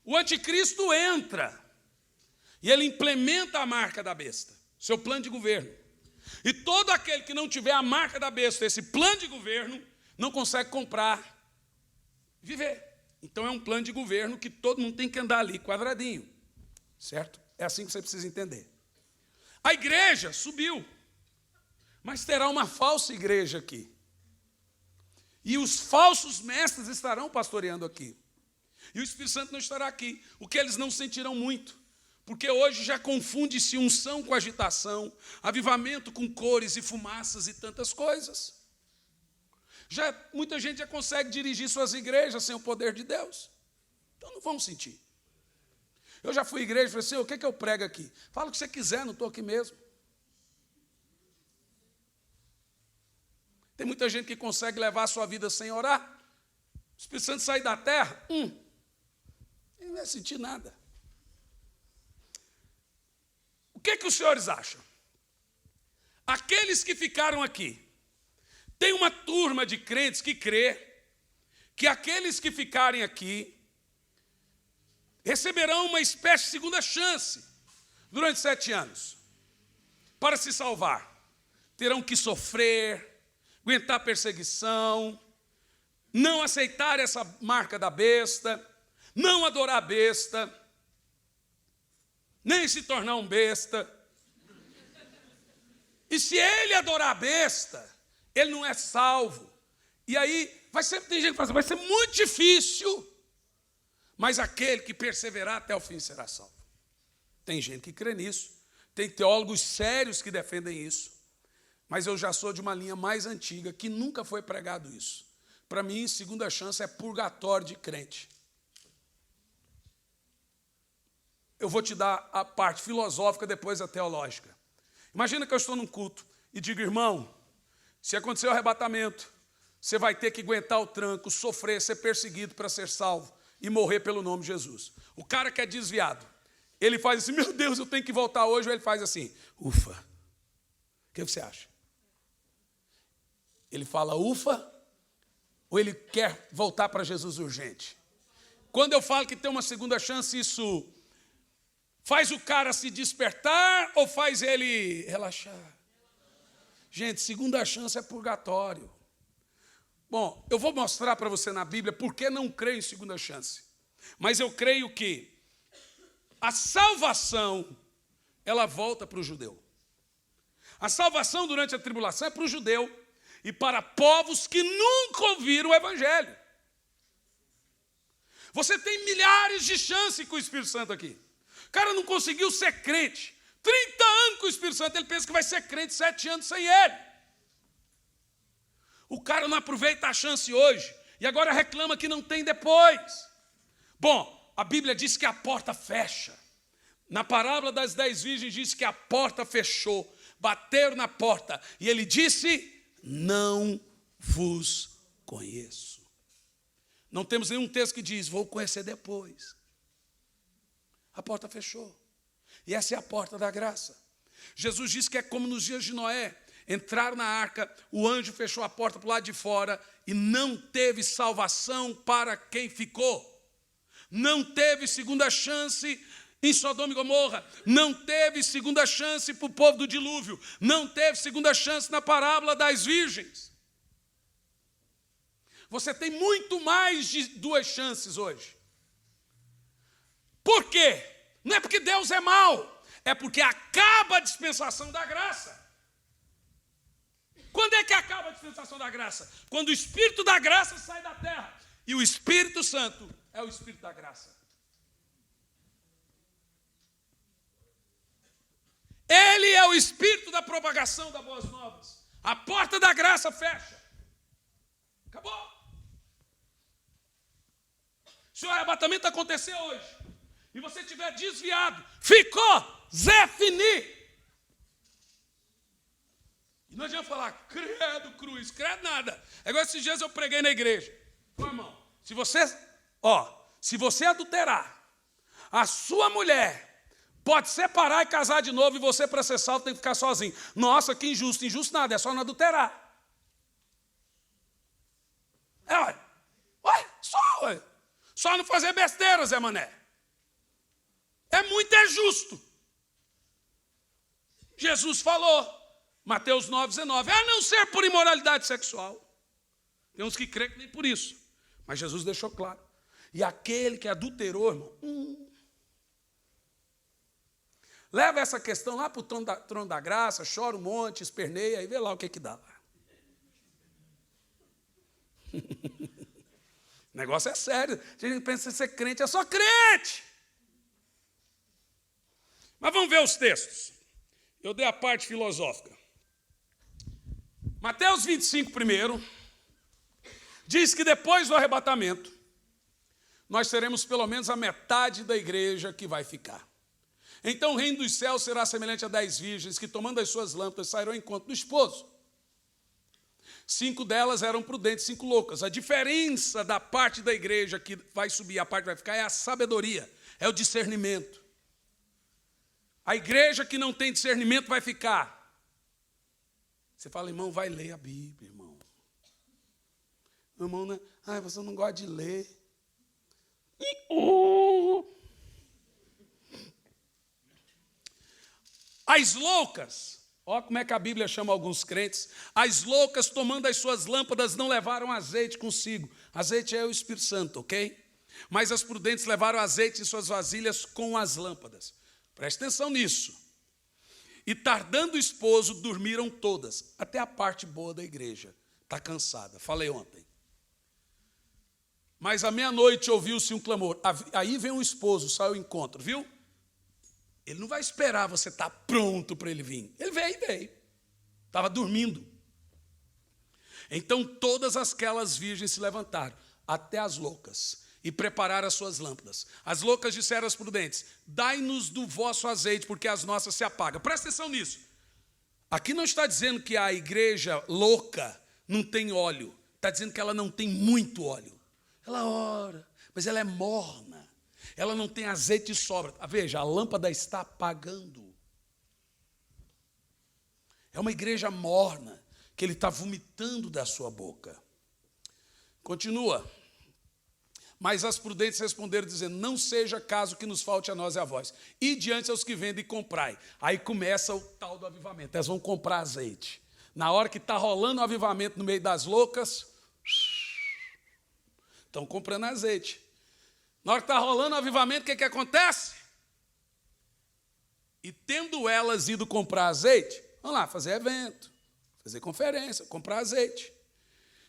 o anticristo entra e ele implementa a marca da besta, seu plano de governo. E todo aquele que não tiver a marca da besta, esse plano de governo, não consegue comprar, viver. Então é um plano de governo que todo mundo tem que andar ali, quadradinho. Certo? É assim que você precisa entender. A igreja subiu, mas terá uma falsa igreja aqui. E os falsos mestres estarão pastoreando aqui. E o Espírito Santo não estará aqui, o que eles não sentirão muito. Porque hoje já confunde-se unção com agitação, avivamento com cores e fumaças e tantas coisas. Muita gente já consegue dirigir suas igrejas sem o poder de Deus. Então não vão sentir. Eu já fui à igreja e falei assim, o que é que eu prego aqui? Fala o que você quiser, não estou aqui mesmo. Tem muita gente que consegue levar a sua vida sem orar. O Espírito Santo sair da terra, ele não vai sentir nada. O que os senhores acham? Aqueles que ficaram aqui, tem uma turma de crentes que crê que aqueles que ficarem aqui receberão uma espécie de segunda chance durante 7 anos para se salvar. Terão que sofrer, aguentar perseguição, não aceitar essa marca da besta, não adorar a besta, nem se tornar um besta. E se ele adorar a besta, ele não é salvo. E aí, tem gente que fala assim, vai ser muito difícil, mas aquele que perseverar até o fim será salvo. Tem gente que crê nisso, tem teólogos sérios que defendem isso, mas eu já sou de uma linha mais antiga, que nunca foi pregado isso. Para mim, segunda chance é purgatório de crente. Eu vou te dar a parte filosófica, depois a teológica. Imagina que eu estou num culto e digo, irmão, se acontecer o arrebatamento, você vai ter que aguentar o tranco, sofrer, ser perseguido para ser salvo e morrer pelo nome de Jesus. O cara que é desviado, ele faz assim, meu Deus, eu tenho que voltar hoje, ou ele faz assim, ufa. O que você acha? Ele fala ufa, ou ele quer voltar para Jesus urgente? Quando eu falo que tem uma segunda chance, isso faz o cara se despertar ou faz ele relaxar? Gente, segunda chance é purgatório. Bom, eu vou mostrar para você na Bíblia por que não creio em segunda chance. Mas eu creio que a salvação, ela volta para o judeu. A salvação durante a tribulação é para o judeu e para povos que nunca ouviram o Evangelho. Você tem milhares de chances com o Espírito Santo aqui. O cara não conseguiu ser crente. 30 anos com o Espírito Santo, ele pensa que vai ser crente 7 anos sem ele. O cara não aproveita a chance hoje e agora reclama que não tem depois. Bom, a Bíblia diz que a porta fecha. Na parábola das 10 virgens diz que a porta fechou. Bateram na porta e ele disse, não vos conheço. Não temos nenhum texto que diz, vou conhecer depois. A porta fechou. E essa é a porta da graça. Jesus disse que é como nos dias de Noé. Entraram na arca, o anjo fechou a porta para o lado de fora e não teve salvação para quem ficou. Não teve segunda chance em Sodoma e Gomorra. Não teve segunda chance para o povo do dilúvio. Não teve segunda chance na parábola das virgens. Você tem muito mais de 2 chances hoje. Por quê? Não é porque Deus é mau, é porque acaba a dispensação da graça. Quando é que acaba a dispensação da graça? Quando o Espírito da graça sai da terra. E o Espírito Santo é o Espírito da graça. Ele é o Espírito da propagação das boas novas. A porta da graça fecha. Acabou. Se o arrebatamento acontecer hoje, e você estiver desviado, ficou, Zé Fini. E não adianta falar, credo, cruz, credo nada. É igual esses dias eu preguei na igreja. Ô, irmão, se você adulterar, a sua mulher pode separar e casar de novo e você, para ser salvo, tem que ficar sozinho. Nossa, que injusto. Injusto nada, é só não adulterar. Só não fazer besteira, Zé Mané. É muito justo. Jesus falou, Mateus 9,19. A não ser por imoralidade sexual. Tem uns que creem que nem por isso. Mas Jesus deixou claro. E aquele que adulterou, irmão, leva essa questão lá para o trono da graça, chora um monte, esperneia, e vê lá o que dá. O negócio é sério. A gente pensa que ser crente é só crente. Mas vamos ver os textos. Eu dei a parte filosófica. Mateus 25 primeiro, diz que depois do arrebatamento, nós teremos pelo menos a metade da igreja que vai ficar. Então o reino dos céus será semelhante a 10 virgens que, tomando as suas lâmpadas, sairão ao encontro do esposo. 5 delas eram prudentes, 5 loucas. A diferença da parte da igreja que vai subir e a parte que vai ficar é a sabedoria, é o discernimento. A igreja que não tem discernimento vai ficar. Você fala, irmão, vai ler a Bíblia, irmão. Irmão, né? Você não gosta de ler. As loucas, olha como é que a Bíblia chama alguns crentes. As loucas, tomando as suas lâmpadas, não levaram azeite consigo. Azeite é o Espírito Santo, ok? Mas as prudentes levaram azeite em suas vasilhas com as lâmpadas. Preste atenção nisso. E tardando o esposo, dormiram todas. Até a parte boa da igreja. Está cansada. Falei ontem. Mas à meia-noite ouviu-se um clamor. Aí vem o esposo, sai ao encontro, viu? Ele não vai esperar você estar pronto para ele vir. Ele veio. Estava dormindo. Então todas aquelas virgens se levantaram, até as loucas, e prepararam as suas lâmpadas. As loucas disseram às prudentes, dai-nos do vosso azeite, porque as nossas se apagam. Presta atenção nisso. Aqui não está dizendo que a igreja louca não tem óleo. Está dizendo que ela não tem muito óleo. Ela ora, mas ela é morna. Ela não tem azeite de sobra. Veja, a lâmpada está apagando. É uma igreja morna, que ele está vomitando da sua boca. Continua. Mas as prudentes responderam, dizendo, não seja caso que nos falte a nós e a vós. E diante aos que vendem, comprai. Aí começa o tal do avivamento. Elas vão comprar azeite. Na hora que está rolando o avivamento no meio das loucas, estão comprando azeite. Na hora que está rolando o avivamento, o que acontece? E tendo elas ido comprar azeite, vamos lá, fazer evento, fazer conferência, comprar azeite.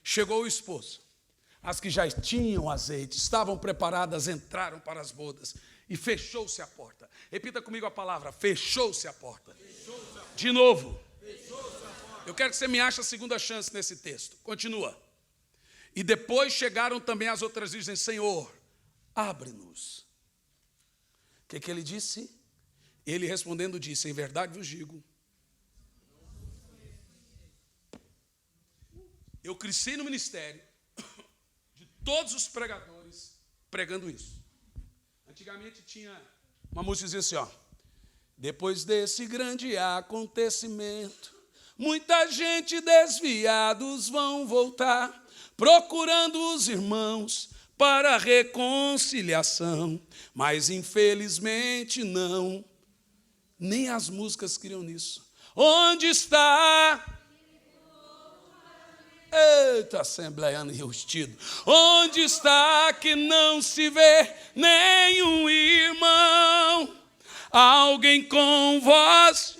Chegou o esposo. As que já tinham azeite, estavam preparadas, entraram para as bodas e fechou-se a porta. Repita comigo a palavra, fechou-se a porta. Fechou-se a porta. De novo. Fechou-se a porta. Eu quero que você me ache a segunda chance nesse texto. Continua. E depois chegaram também as outras virgens, Senhor, abre-nos. O que ele disse? Ele respondendo disse, em verdade vos digo, eu cresci no ministério, todos os pregadores pregando isso. Antigamente tinha uma música que dizia assim, ó, depois desse grande acontecimento, muita gente desviados vão voltar, procurando os irmãos para a reconciliação, mas infelizmente não, nem as músicas criam nisso. Onde está... Eita, assembleiano enrustido. Onde está que não se vê nenhum irmão? Alguém com voz?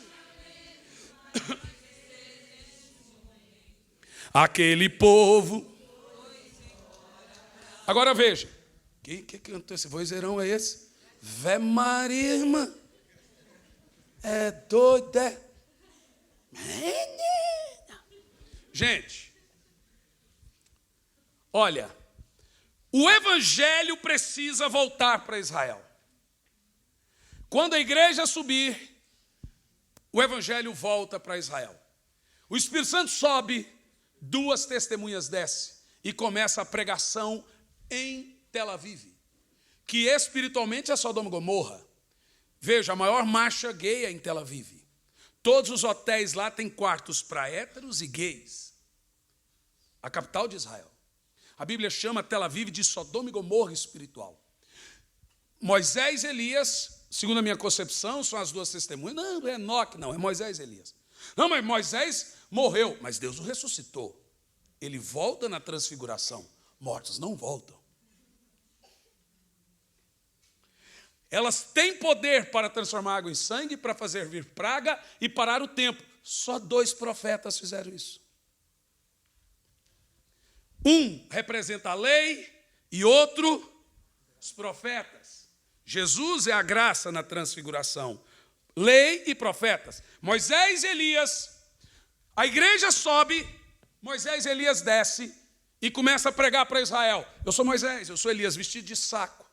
Aquele povo. Agora veja. Que cantou esse vozeirão é esse? Vé Maria, irmã. É doida. Gente. Olha, o evangelho precisa voltar para Israel. Quando a igreja subir, o evangelho volta para Israel. O Espírito Santo sobe, 2 testemunhas descem e começa a pregação em Tel Aviv, que espiritualmente é Sodoma e Gomorra. Veja, a maior marcha gay é em Tel Aviv. Todos os hotéis lá têm quartos para héteros e gays. A capital de Israel. A Bíblia chama Tel Aviv de Sodoma e Gomorra espiritual. Moisés e Elias, segundo a minha concepção, são as 2 testemunhas. Não, é Enoque, não, é Moisés e Elias. Não, mas Moisés morreu, mas Deus o ressuscitou. Ele volta na transfiguração. Mortos não voltam. Elas têm poder para transformar água em sangue, para fazer vir praga e parar o tempo. Só 2 profetas fizeram isso. Um representa a lei e outro os profetas. Jesus é a graça na transfiguração. Lei e profetas. Moisés e Elias. A igreja sobe, Moisés e Elias desce e começa a pregar para Israel. Eu sou Moisés, eu sou Elias, vestido de saco.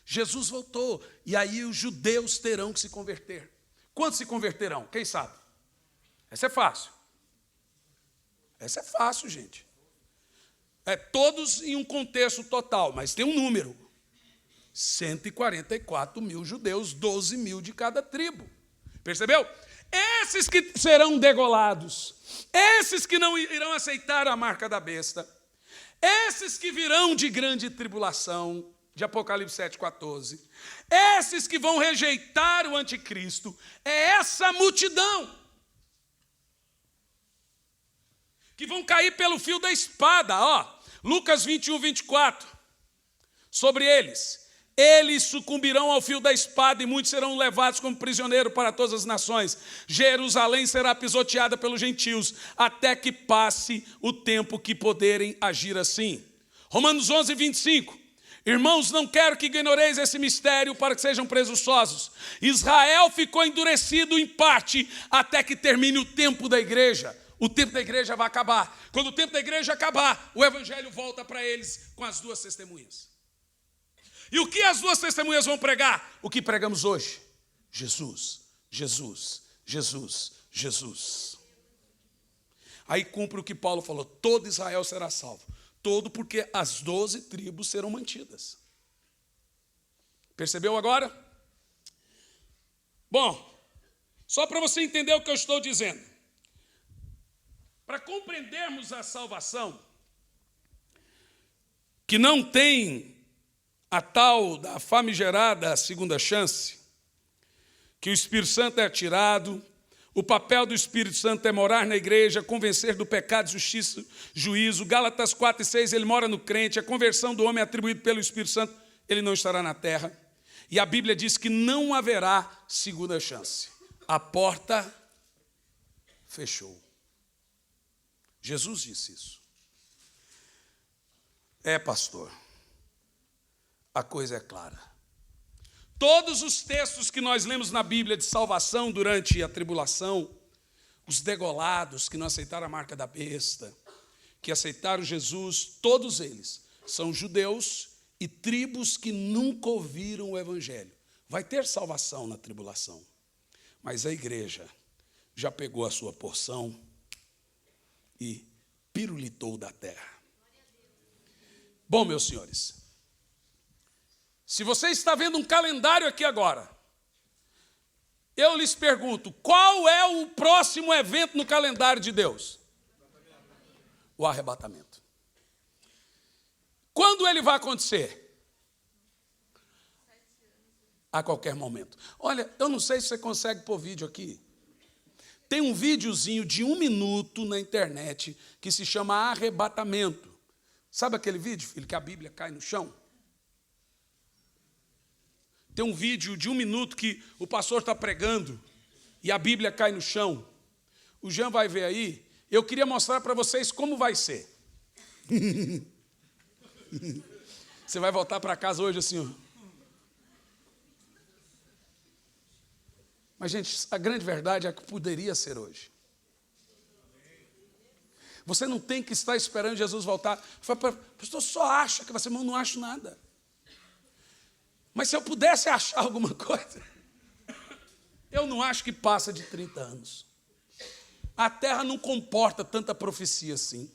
Jesus voltou, e aí os judeus terão que se converter. Quantos se converterão? Quem sabe? Essa é fácil. Essa é fácil, gente. É todos em um contexto total, mas tem um número. 144 mil judeus, 12 mil de cada tribo. Percebeu? Esses que serão degolados, esses que não irão aceitar a marca da besta, esses que virão de grande tribulação, de Apocalipse 7,14, esses que vão rejeitar o anticristo, é essa multidão que vão cair pelo fio da espada. Lucas 21, 24, sobre eles. Eles sucumbirão ao fio da espada e muitos serão levados como prisioneiros para todas as nações. Jerusalém será pisoteada pelos gentios, até que passe o tempo que poderem agir assim. Romanos 11, 25. Irmãos, não quero que ignoreis esse mistério para que sejam presunçosos. Israel ficou endurecido em parte até que termine o tempo da igreja. O tempo da igreja vai acabar. Quando o tempo da igreja acabar, o evangelho volta para eles com as 2 testemunhas. E o que as 2 testemunhas vão pregar? O que pregamos hoje? Jesus, Jesus, Jesus, Jesus. Aí cumpre o que Paulo falou, todo Israel será salvo. Todo porque as 12 tribos serão mantidas. Percebeu agora? Bom, só para você entender o que eu estou dizendo. Para compreendermos a salvação, que não tem a tal da famigerada segunda chance, que o Espírito Santo é atirado, o papel do Espírito Santo é morar na igreja, convencer do pecado, justiça, juízo. Gálatas 4 e 6, ele mora no crente, a conversão do homem é atribuída pelo Espírito Santo, ele não estará na terra. E a Bíblia diz que não haverá segunda chance. A porta fechou. Jesus disse isso. Pastor, a coisa é clara. Todos os textos que nós lemos na Bíblia de salvação durante a tribulação, os degolados que não aceitaram a marca da besta, que aceitaram Jesus, todos eles são judeus e tribos que nunca ouviram o evangelho. Vai ter salvação na tribulação, mas a igreja já pegou a sua porção e pirulitou da terra. Bom, meus senhores, se você está vendo um calendário aqui agora, eu lhes pergunto, qual é o próximo evento no calendário de Deus? O arrebatamento. Quando ele vai acontecer? A qualquer momento. Olha, eu não sei se você consegue pôr vídeo aqui. Tem um videozinho de 1 minuto na internet que se chama arrebatamento. Sabe aquele vídeo, filho, que a Bíblia cai no chão? Tem um vídeo de 1 minuto que o pastor está pregando e a Bíblia cai no chão. O Jean vai ver aí. Eu queria mostrar para vocês como vai ser. Você vai voltar para casa hoje assim, ó. Mas, gente, a grande verdade é que poderia ser hoje. Você não tem que estar esperando Jesus voltar. Pastor, só acha que vai ser, irmão, não acho nada. Mas se eu pudesse achar alguma coisa, eu não acho que passa de 30 anos. A terra não comporta tanta profecia assim.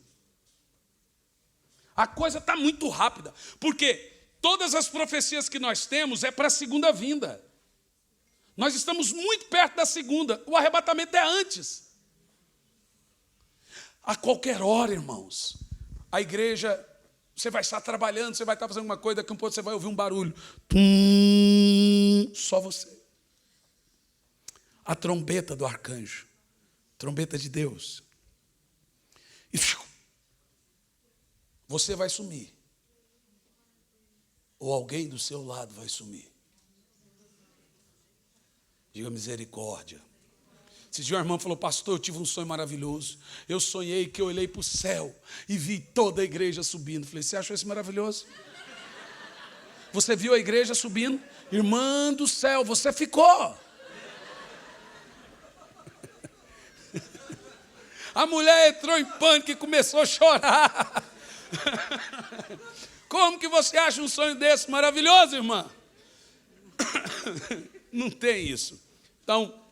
A coisa está muito rápida, porque todas as profecias que nós temos é para a segunda vinda. Nós estamos muito perto da segunda, o arrebatamento é antes. A qualquer hora, irmãos, a igreja... Você vai estar trabalhando, você vai estar fazendo alguma coisa, daqui a um pouco você vai ouvir um barulho. Só você. A trombeta do arcanjo. trombeta de Deus. E você vai sumir. Ou alguém do seu lado vai sumir. Diga misericórdia. Esse dia uma irmã falou: pastor, eu tive um sonho maravilhoso. Eu sonhei que eu olhei para o céu e vi toda a igreja subindo. Falei: você achou isso maravilhoso? Você viu a igreja subindo? Irmã do céu, você ficou. A mulher entrou em pânico e começou a chorar. Como que você acha um sonho desse maravilhoso, irmã? Não tem isso. Então,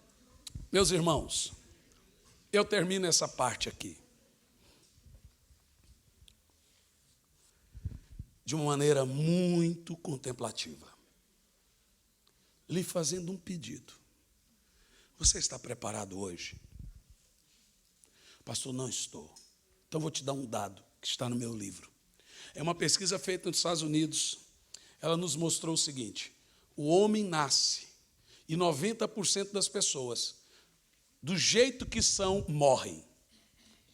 meus irmãos, eu termino essa parte aqui de uma maneira muito contemplativa, lhe fazendo um pedido. Você está preparado hoje? Pastor, não estou. Então vou te dar um dado que está no meu livro. É uma pesquisa feita nos Estados Unidos. Ela nos mostrou o seguinte: o homem nasce e 90% das pessoas, do jeito que são, morrem.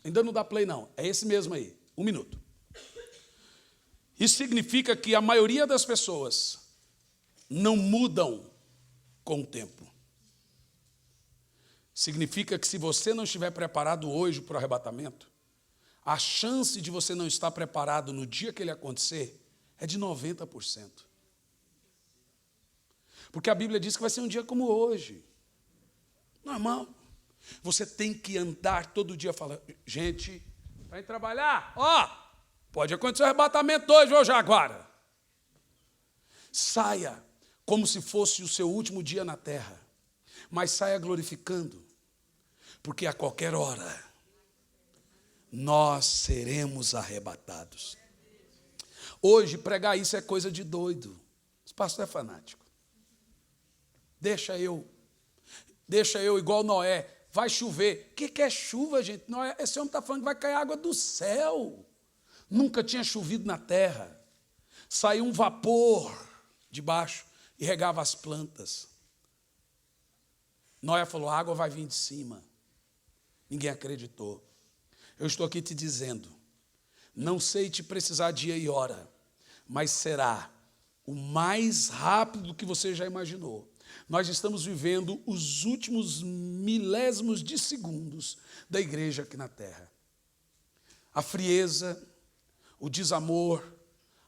Ainda não dá play não, é esse mesmo aí, 1 minuto. Isso significa que a maioria das pessoas não mudam com o tempo. Significa que se você não estiver preparado hoje para o arrebatamento, a chance de você não estar preparado no dia que ele acontecer é de 90%. Porque a Bíblia diz que vai ser um dia como hoje. Normal. Você tem que andar todo dia falando: gente, vai trabalhar? Pode acontecer o arrebatamento hoje ou já agora. Saia como se fosse o seu último dia na terra, mas saia glorificando, porque a qualquer hora nós seremos arrebatados. Hoje pregar isso é coisa de doido. Esse pastor é fanático. Deixa eu igual Noé. Vai chover. O que é chuva, gente? Noé, esse homem está falando que vai cair água do céu. Nunca tinha chovido na terra. Saiu um vapor de baixo e regava as plantas. Noé falou: a água vai vir de cima. Ninguém acreditou. Eu estou aqui te dizendo, não sei te precisar dia e hora, mas será o mais rápido que você já imaginou. Nós estamos vivendo os últimos milésimos de segundos da igreja aqui na terra. A frieza, o desamor,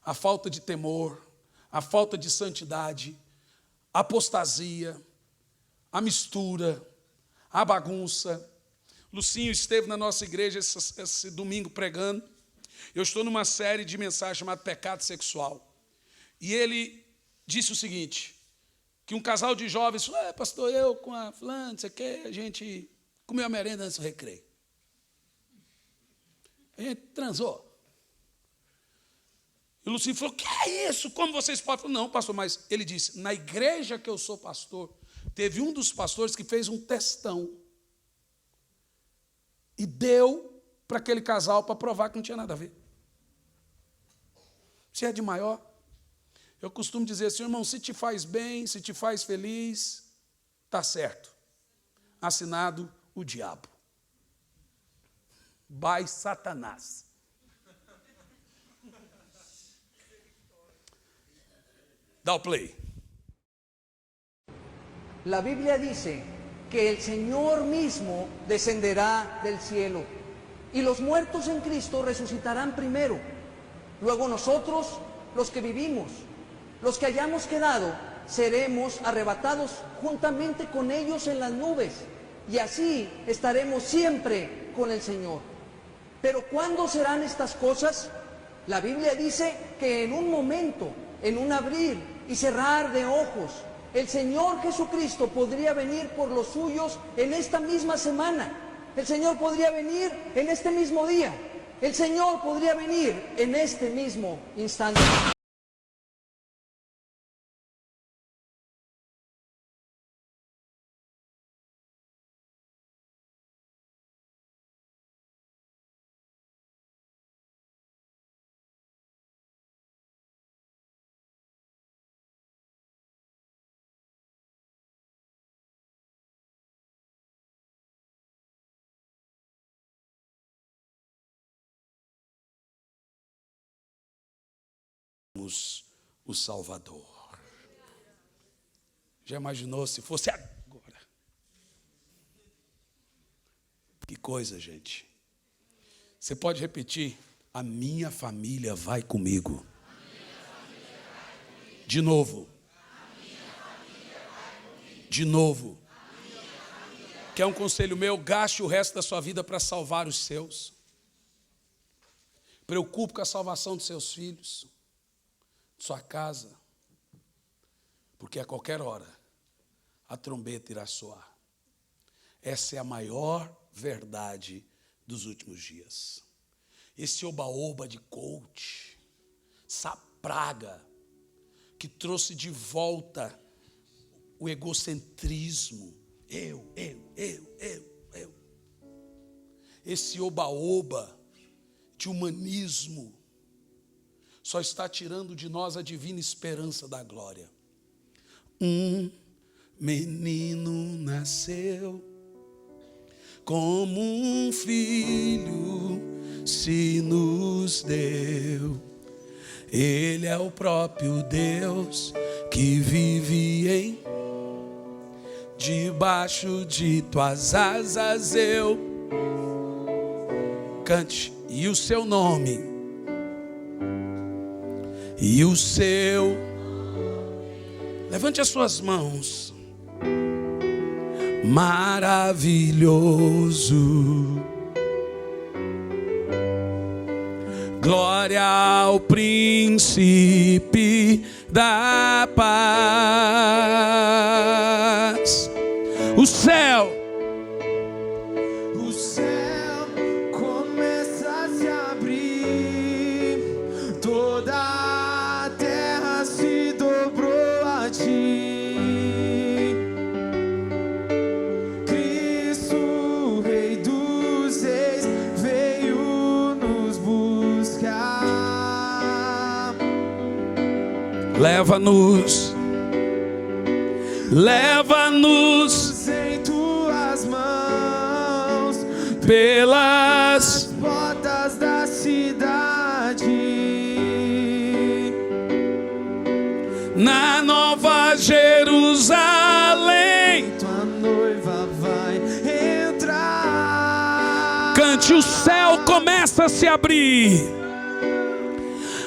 a falta de temor, a falta de santidade, a apostasia, a mistura, a bagunça. Lucinho esteve na nossa igreja esse domingo pregando. Eu estou numa série de mensagens chamada Pecado Sexual. E ele disse o seguinte, que um casal de jovens falou: pastor, eu com a fulana, não sei o quê, a gente comeu a merenda antes do recreio. A gente transou. E o Lucinho falou: que é isso? Como vocês podem? Eu falei: não, pastor, mas ele disse, na igreja que eu sou pastor, teve um dos pastores que fez um testão e deu para aquele casal para provar que não tinha nada a ver. Se é de maior, eu costumo dizer assim: irmão, se te faz bem, se te faz feliz, está certo. Assinado o diabo. By Satanás. Dá o play. La Biblia dice que el Señor mismo descenderá del cielo y los muertos en Cristo resucitarán primero. Luego nosotros, los que vivimos, los que hayamos quedado, seremos arrebatados juntamente con ellos en las nubes y así estaremos siempre con el Señor. Pero ¿cuándo serán estas cosas? La Biblia dice que en un momento, en un abrir y cerrar de ojos, el Señor Jesucristo podría venir por los suyos en esta misma semana. El Señor podría venir en este mismo día. El Señor podría venir en este mismo instante. o Salvador. Já imaginou se fosse agora? Que coisa, gente. Você pode repetir? A minha família vai comigo. De novo. De novo. Quer um conselho meu? Gaste o resto da sua vida para salvar os seus. Preocupe com a salvação dos seus filhos, sua casa, porque a qualquer hora a trombeta irá soar. Essa é a maior verdade dos últimos dias. Esse oba-oba de coach, essa praga que trouxe de volta o egocentrismo, eu. Esse oba-oba de humanismo só está tirando de nós a divina esperança da glória. Um menino nasceu, como um filho se nos deu. Ele é o próprio Deus que vive em debaixo de tuas asas eu cante, e o seu nome, e o seu, levante as suas mãos, maravilhoso, glória ao príncipe da paz. O céu começa a se abrir, toda a terra se dobrou a ti. Cristo, Rei dos Reis, veio nos buscar. Leva-nos em tuas mãos, pelas portas da cidade, na Nova Jerusalém. tua noiva vai entrar. Cante, o céu começa a se abrir.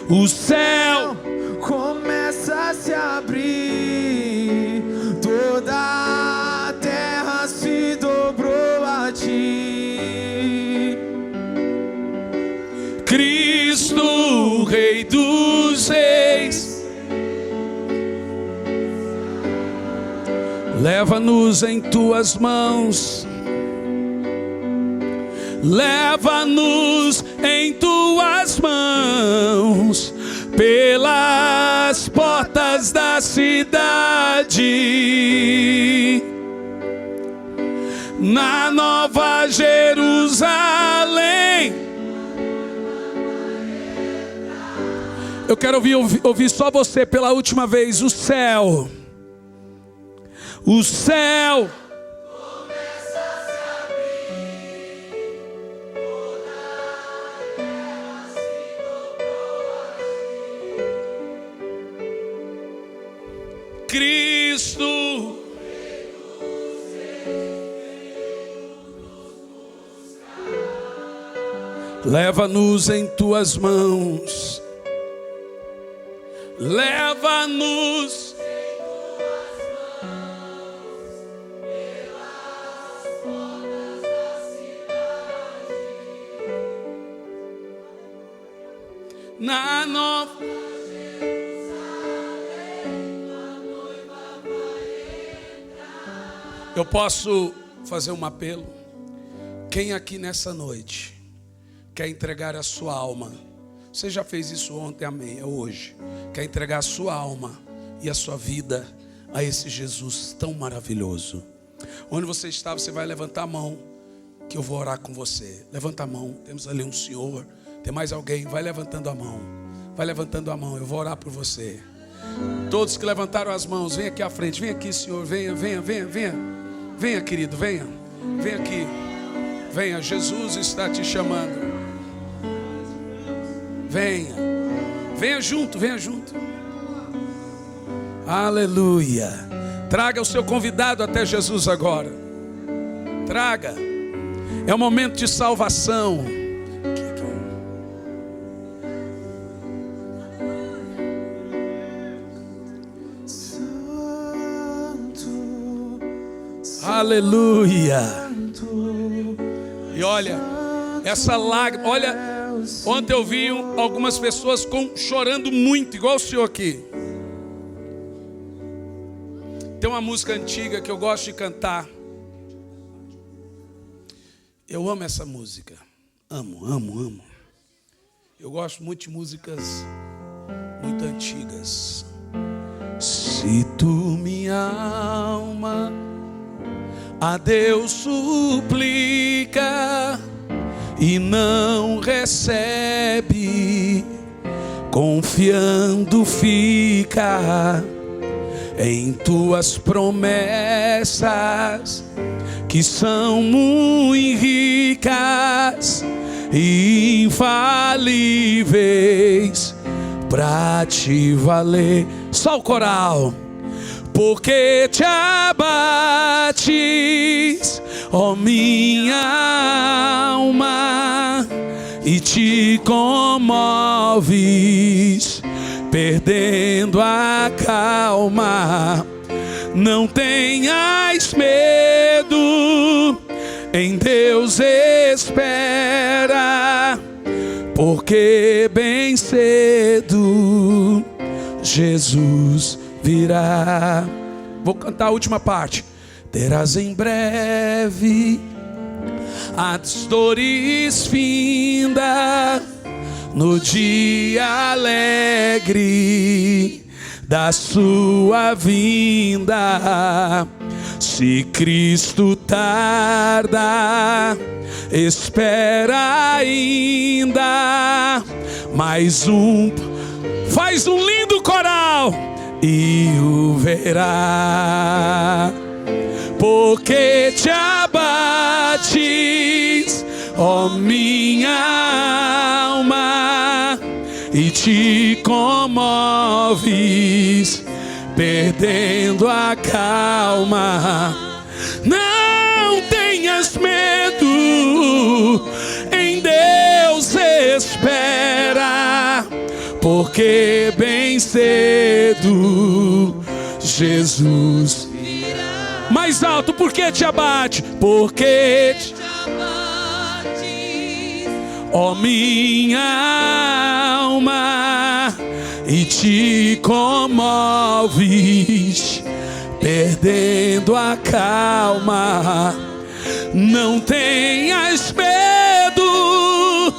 O céu começa a se abrir, toda a terra se dobrou a ti. Cristo, Rei dos Reis, leva-nos em tuas mãos, leva-nos em tuas mãos, pelas portas da cidade, na Nova Jerusalém. Eu quero ouvir só você pela última vez. O céu Começa a se abrir, toda a terra se dobrou a ti. Cristo, leva-nos em tuas mãos, leva-nos Em tuas mãos, pelas portas da cidade, na Nova. Eu posso fazer um apelo? Quem aqui nessa noite quer entregar a sua alma? Você já fez isso ontem, amém? É hoje. Quer entregar a sua alma e a sua vida a esse Jesus tão maravilhoso? Onde você está, você vai levantar a mão, que eu vou orar com você. Levanta a mão, temos ali um senhor. Tem mais alguém? Vai levantando a mão. Vai levantando a mão, eu vou orar por você. Todos que levantaram as mãos, vem aqui à frente. Vem aqui, senhor, venha. Venha, querido, venha. Vem aqui. Venha, Jesus está te chamando. Venha. Venha junto, venha junto. Aleluia. Traga o seu convidado até Jesus agora. Traga. É um momento de salvação. Aleluia. E olha, essa lágrima, olha, ontem eu vi algumas pessoas chorando muito, igual o senhor aqui. Tem uma música antiga que eu gosto de cantar. Eu amo essa música. Amo, amo, amo. Eu gosto muito de músicas muito antigas. Se tu, minha alma, a Deus suplica e não recebe, confiando fica em tuas promessas, que são muito ricas e infalíveis pra te valer. Só o coral. Porque te abates, ó minha alma, e te comoves, perdendo a calma. Não tenhas medo, em Deus espera, porque bem cedo Jesus virá. Vou cantar a última parte. Terás em breve as dores finda, no dia alegre da sua vinda. Se Cristo tarda, espera ainda mais um. Faz um lindo coral e o verá. Porque te abates, ó minha alma, e te comoves, perdendo a calma. Não tenhas medo, em Deus espera, porque bem cedo Jesus virá. Mais alto, porque te abate? Porque te abates, ó minha alma, e te comoves, perdendo a calma. Não tenhas medo,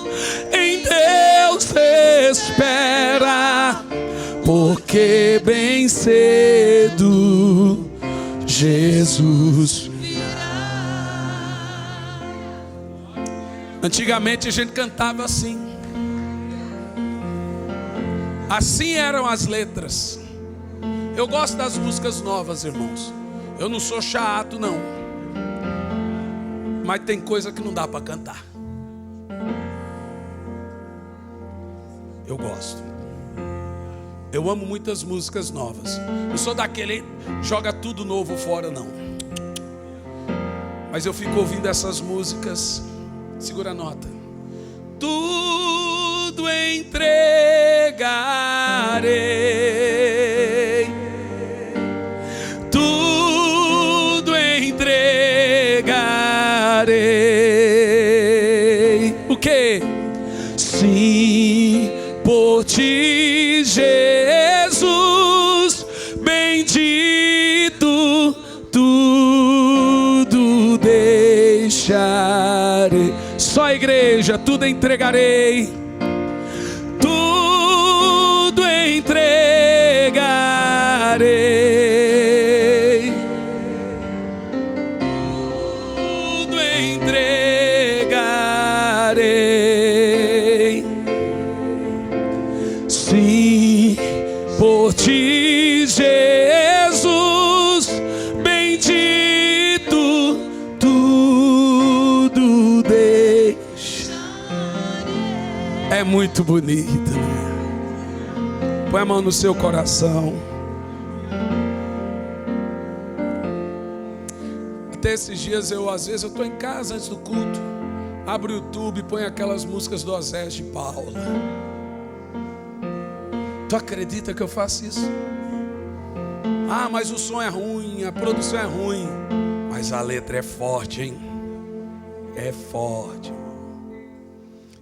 em Deus espera, porque bem cedo Jesus virá. Antigamente a gente cantava assim. Assim eram as letras. Eu gosto das músicas novas, irmãos. Eu não sou chato, não. Mas tem coisa que não dá para cantar. Eu gosto. Eu amo muitas músicas novas. Eu sou daquele joga tudo novo fora, não. Mas eu fico ouvindo essas músicas. Segura a nota. Tudo entregarei, tudo entregarei. O que? Sim, por ti, Jesus bendito, tudo deixarei. Só a igreja, tudo entregarei, tudo entregarei, tudo entregarei. Sim, por ti, Jesus bendito, tudo deixarei. É muito bonito, né? Põe a mão no seu coração. Até esses dias às vezes eu estou em casa antes do culto, abro o YouTube e põe aquelas músicas do Osés de Paula. Tu acredita que eu faço isso? Ah, mas o som é ruim, a produção é ruim, mas a letra é forte, hein? É forte.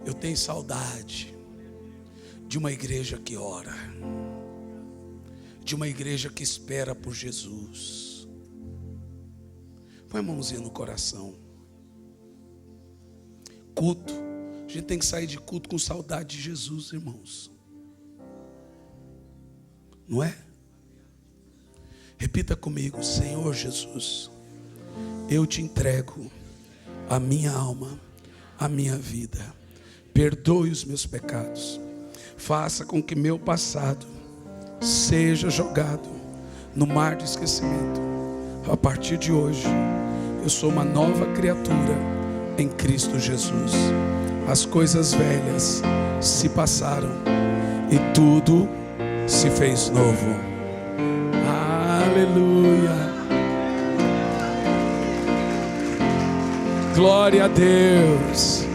Eu tenho saudade de uma igreja que ora, de uma igreja que espera por Jesus. Põe a mãozinha no coração. Culto. A gente tem que sair de culto com saudade de Jesus, irmãos. Não é? Repita comigo: Senhor Jesus, eu te entrego a minha alma, a minha vida. Perdoe os meus pecados. Faça com que meu passado seja jogado no mar de esquecimento. A partir de hoje, eu sou uma nova criatura em Cristo Jesus. As coisas velhas se passaram e tudo se fez novo. Aleluia. Glória a Deus.